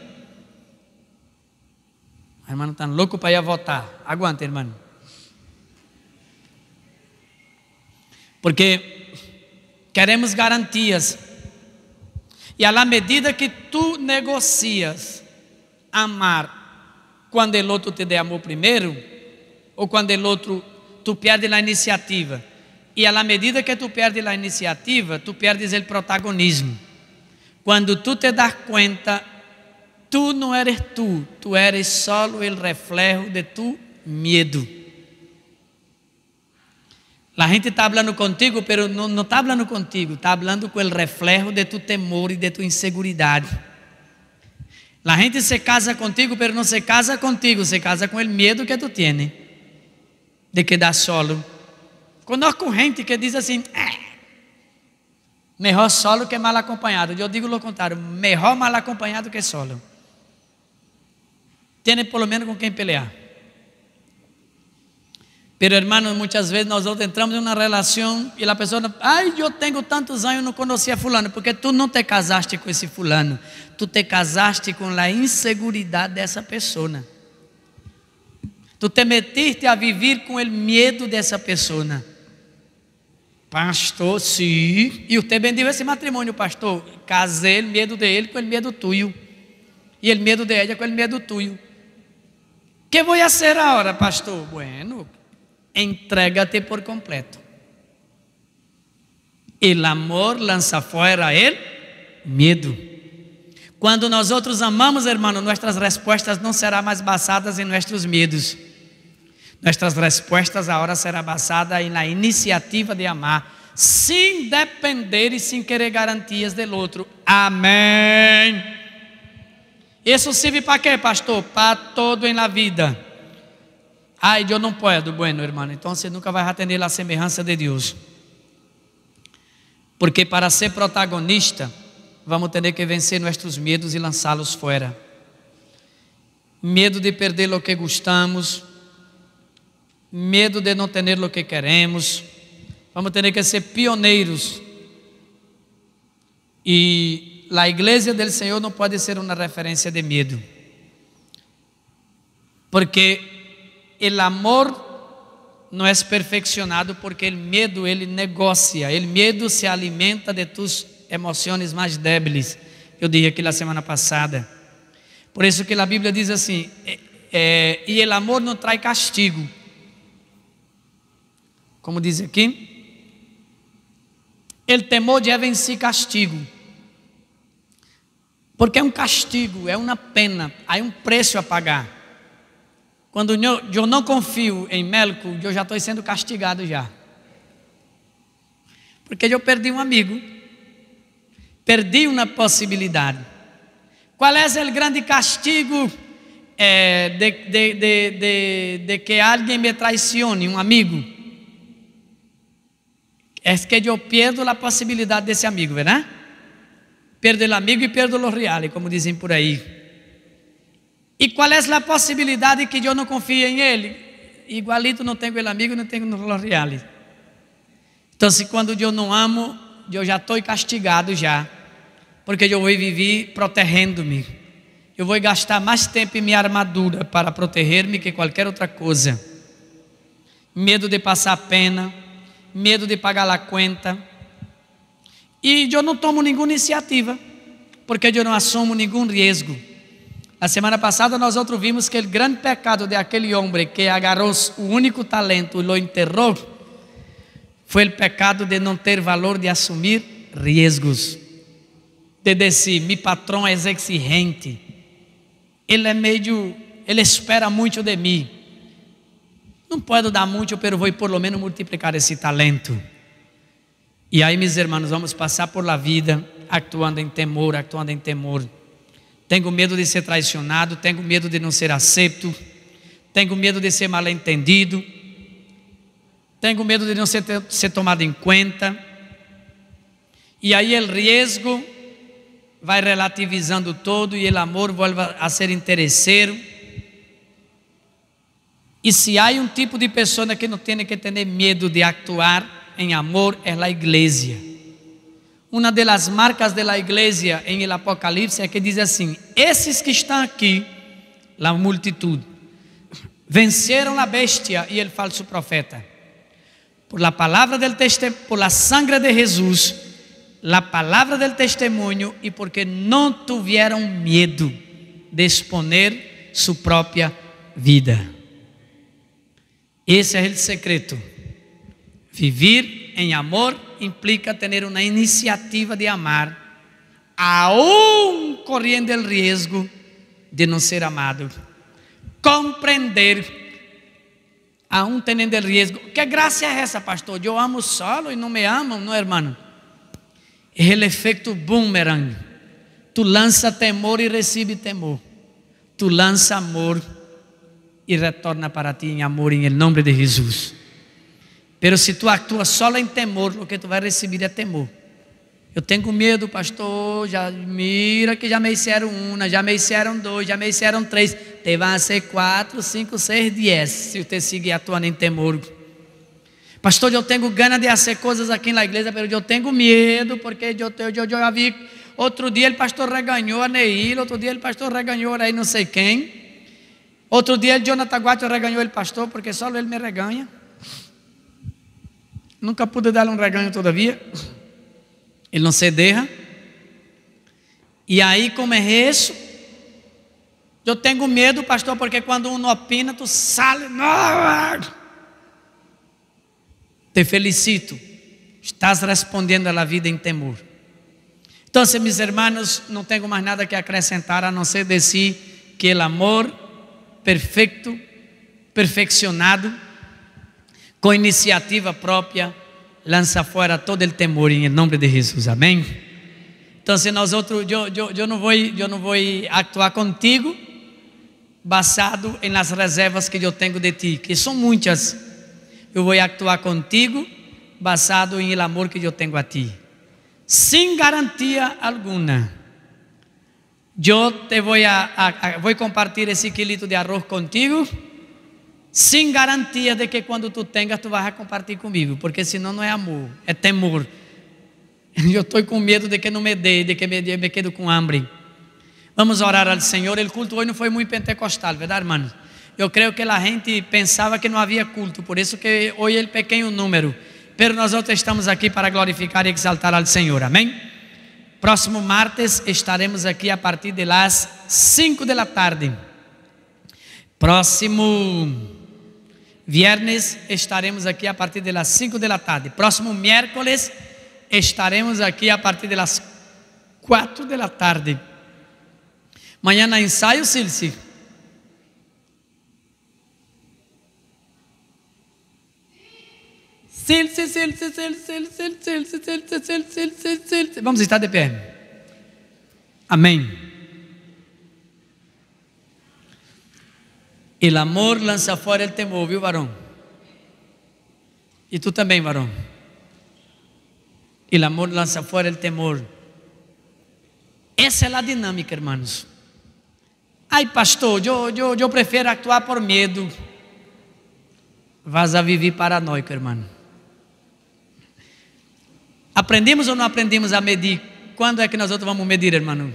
o irmão está louco para ir a votar. Aguanta, irmão. Porque queremos garantias. E à medida que tu negocias amar quando o outro te dê amor primeiro, ou quando o outro tu perde a iniciativa, e à medida que tu perdes a iniciativa, tu perdes o protagonismo. Quando tu te das conta, tu não eres tu, tu eres só o reflejo de tu medo. A gente está falando contigo, mas não está falando contigo, está falando com o reflejo de tu temor e de tu inseguridade. A gente se casa contigo, mas não se casa contigo, se casa com o medo que tu tienes de quedar solo. Conozco gente que diz assim, melhor solo que mal acompanhado. Eu digo o contrário, melhor mal acompanhado que solo. Tem pelo menos com quem pelear. Pero hermanos, muitas vezes nós entramos em uma relação e a pessoa, eu tenho tantos anos e não conhecia fulano, porque tu não te casaste com esse fulano, tu te casaste com a inseguridade dessa pessoa. Tu te metiste a viver com o medo dessa pessoa. Pastor, sim. E você bendiu esse matrimônio, pastor. Casei o medo dele com o medo tuyo. E o medo de ela com o medo tuyo. Que vou fazer agora, pastor? Bueno, entrega-te por completo. El amor lança fora el medo. Quando nós outros amamos, hermano, nossas respostas não serão mais basadas em nossos medos. Nossas respostas agora serão basadas na iniciativa de amar, sem depender e sem querer garantias do outro. Amém. Isso serve para quê, pastor? Para todo em la vida. Eu não posso, bueno, hermano, então você nunca vai atender a semelhança de Deus. Porque para ser protagonista, vamos ter que vencer nossos medos e lançá-los fora. Medo de perder o que gostamos, medo de não ter o que queremos. Vamos ter que ser pioneiros. E a igreja do Senhor não pode ser uma referência de medo. Porque o amor não é perfeccionado, porque o medo ele negocia. O medo se alimenta de tus emoções mais débiles. Eu disse aqui na semana passada. Por isso que a Bíblia diz assim, e o amor não traz castigo. Como diz aqui, o temor deve em si castigo. Porque é um castigo, é uma pena, há um preço a pagar. Quando eu não confio em Melco, eu já estou sendo castigado já. Porque eu perdi um amigo, perdi uma possibilidade. Qual é o grande castigo de que alguém me traicione, um amigo? É que eu perdo a possibilidade desse amigo, verdade? Perdo o amigo e perdo os reais, como dizem por aí. E qual é a possibilidade que eu não confio em ele? Igualito não tenho o amigo, não tenho os reais. Então, se quando eu não amo, eu já estou castigado já. Porque eu vou viver protegendo-me. Eu vou gastar mais tempo em minha armadura para proteger-me que qualquer outra coisa. Medo de passar pena, medo de pagar a conta. E eu não tomo nenhuma iniciativa, porque eu não assumo nenhum risco. A semana passada nós outros vimos que o grande pecado de aquele homem que agarrou o único talento e lo enterrou, foi o pecado de não ter valor de assumir riscos. De dizer, meu patrão é exigente, ele espera muito de mim. Não posso dar muito, mas vou por lo menos multiplicar esse talento. E aí, meus irmãos, vamos passar por la vida actuando em temor, Tenho medo de ser traicionado, tenho medo de não ser aceito, tenho medo de ser mal entendido, tenho medo de não ser tomado em conta. E aí o risco vai relativizando todo e o amor volta a ser interesseiro. E se há um tipo de pessoa que não tem que ter medo de actuar em amor, é a igreja. Uma das marcas da igreja em el Apocalipse é que diz assim: esses que estão aqui, a multitud, venceram a bestia e o falso profeta, por la palavra del por la sangre de Jesus, la palavra del testemunho, e porque não tiveram medo de exponer sua própria vida. Esse é o secreto. Viver em amor implica ter uma iniciativa de amar, aún correndo o risco de não ser amado. Compreender, aún tendo o risco. Que graça é essa, pastor? Eu amo solo e não me amam, não, irmão? É o efeito boomerang. Tu lança temor e recebe temor. Tu lança amor e retorna para ti em amor, em nome de Jesus. Pero se tu actua só em temor, o que tu vai receber é temor. Eu tenho medo, pastor, já mira que já me hicieron uma, já me hicieron dois, já me hicieron três. Te vão ser 4, 5, 6, 10, se você seguir atuando em temor. Pastor, eu tenho ganas de fazer coisas aqui na igreja, mas eu tenho medo, porque eu já vi, outro dia o pastor reganhou a Neil, outro dia o pastor reganhou aí não sei quem. Outro dia, Jonathan Guatio reganhou o pastor, porque só ele me reganha. Nunca pude dar um reganho todavia. Ele não se deixa. E aí, como é isso? Eu tenho medo, pastor, porque quando um opina, tu sale. Te felicito. Estás respondendo à vida em temor. Então, meus irmãos, não tenho mais nada que acrescentar, a não ser dizer que o amor perfeito, perfeccionado, com iniciativa própria, lança fora todo o temor em nome de Jesus, amém? Então, se nós outros, eu não vou actuar contigo basado em las reservas que eu tenho de ti, que são muitas. Eu vou actuar contigo basado em el amor que eu tenho a ti, sem garantia alguma. Eu te vou compartilhar esse quilito de arroz contigo, sem garantia de que quando tu tenhas, tu vas a compartilhar comigo, porque senão não é amor, é temor. Eu estou com medo de que não me dê, de que me quedo com hambre. Vamos orar ao Senhor. O culto hoje não foi muito pentecostal, verdade, irmãos? Eu creio que a gente pensava que não havia culto, por isso que hoje é pequeno número, mas nós outros estamos aqui para glorificar e exaltar ao Senhor, amém? Próximo martes estaremos aqui a partir de las 5 da tarde. Próximo viernes estaremos aqui a partir de las 5 da tarde. Próximo miércoles estaremos aqui a partir de las 4 da tarde. Mañana ensaio, Silci. Vamos estar de pé. Amém. El amor lança fora o temor, viu, varão? E tu também, varão. El amor lança fora o temor. Essa é a dinâmica, irmãos. Ai, pastor, eu prefiro actuar por medo. Vas a viver paranoico, irmão. Aprendemos ou não aprendemos a medir? Quando é que nós outros vamos medir, irmão?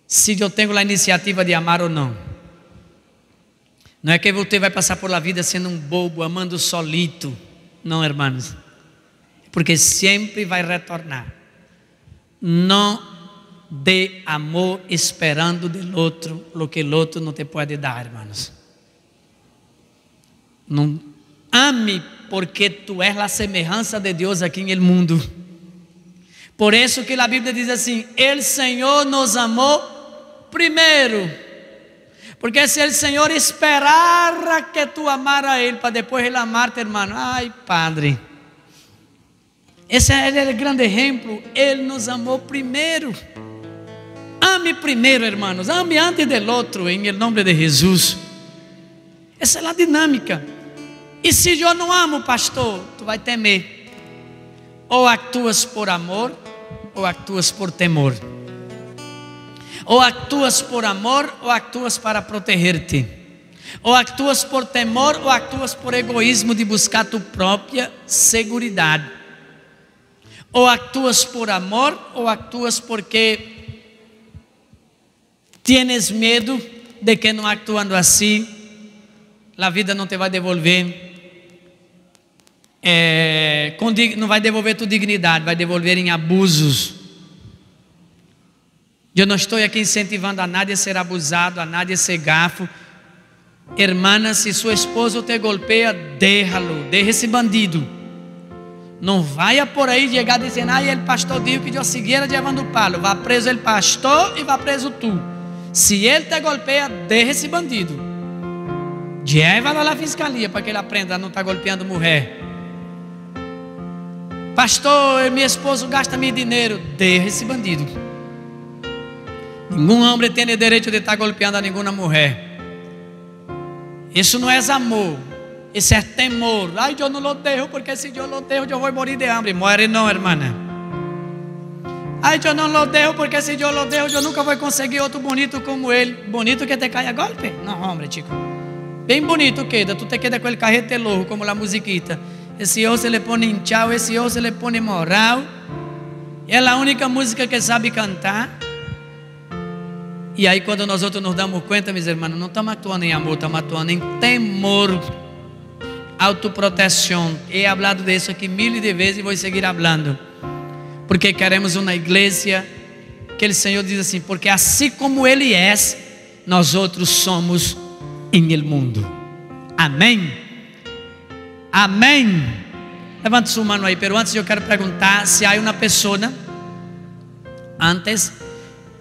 Se eu tenho a iniciativa de amar ou não. Não é que você vai passar por la vida sendo um bobo, amando solito. Não, irmãos. Porque sempre vai retornar. Não dê amor esperando do outro o que o outro não te pode dar, irmãos. Não ame porque tu és a semelhança de Deus aqui no mundo. Por isso que a Bíblia diz assim: el Senhor nos amou primeiro. Porque se o Senhor esperara que tu amara a Ele para depois Ele amar-te, irmão, ai, Padre, esse é o grande exemplo. Ele nos amou primeiro. Ame primeiro, irmãos, ame antes do outro, em nome de Jesus. Essa é a dinâmica. E se eu não amo, pastor, tu vai temer. Ou actuas por amor, ou actuas por temor. Ou actuas por amor, ou actuas para proteger-te. Ou actuas por temor, ou actuas por egoísmo de buscar tu própria seguridade. Ou actuas por amor, ou actuas porque tienes medo de que não actuando assim, a vida não te vai devolver. Não vai devolver tua dignidade, vai devolver em abusos. Eu não estou aqui incentivando a nadie a ser abusado, a nadie a ser gafo. Hermana, se seu esposo te golpeia, déjalo, deixa esse bandido. Não vai por aí chegar dizendo, ai, ele pastor disse que eu seguira levando palo. Vá preso ele pastor e vá preso tu. Se ele te golpeia, deixa esse bandido. Leva lá na fiscalia para que ele aprenda a não estar golpeando mulher. Pastor, meu esposo gasta meu dinheiro, deixa esse bandido. Nenhum homem tem o direito de estar golpeando a nenhuma mulher. Isso não é amor, isso é temor. Ai, eu não lo dejo, porque se eu lo dejo, eu vou morrer de hambre. Muere não, irmã. Ai, eu não lo dejo, porque se eu lo dejo, eu nunca vou conseguir outro bonito como ele. Bonito que te cai a golpe? Não, homem, chico. Bem bonito queda, tu te queda com ele carrete louco, como a musiquita. Esse ojo se le pone hinchado, esse ojo se le pone morado. É a única música que sabe cantar. E aí quando nós outros nos damos conta, meus irmãos, não estamos atuando em amor, estamos atuando em temor, autoproteção. He hablado disso aqui mil de vezes e vou seguir falando. Porque queremos uma igreja que o Senhor diz assim, porque assim como Ele é, nós outros somos em el mundo. Amém? Amém? Levante sua mão aí, pero antes eu quero perguntar se há uma pessoa,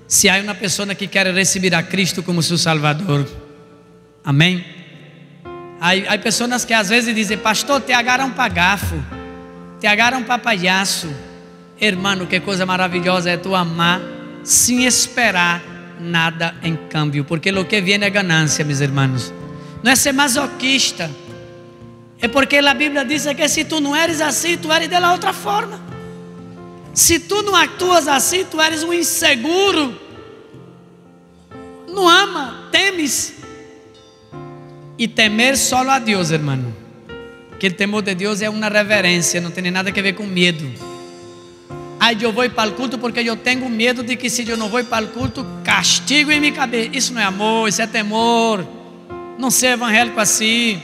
se há uma pessoa que quer receber a Cristo como seu Salvador. Amém? Há pessoas que às vezes dizem, pastor, te agarram para gafo, te agarram para palhaço. Hermano, que coisa maravilhosa é tu amar sem esperar nada em câmbio, porque o que vem é ganância, meus irmãos. Não é ser masoquista, é porque a Bíblia diz que se tu não eres assim, tu eres de outra forma. Se tu não actuas assim, tu eres um inseguro. Não ama, temes. E temer só a Deus, irmão. Que o temor de Deus é uma reverência, não tem nada a ver com medo. Ai, eu vou para o culto porque eu tenho medo de que se eu não vou para o culto, castigo em minha cabeça. Isso não é amor, isso é temor. Não ser evangélico assim.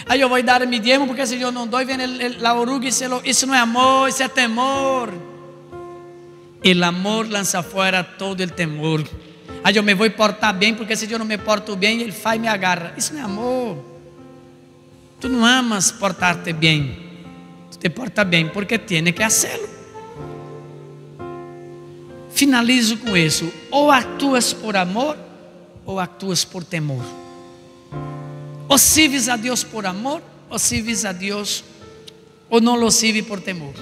Aí eu vou dar meu dízimo porque se eu não dou, vem a oruga e isso não é amor, isso é temor. O amor lança fora todo o temor. Aí eu me vou portar bem porque se eu não me porto bem, ele faz e me agarra. Isso não é amor. Tu não amas portar-te bem. Tu te porta bem porque tem que fazê-lo. Finalizo com isso. Ou actuas por amor ou actuas por temor. Ou sirves a Deus por amor, ou sirves a Deus, ou não lo sirves por temor.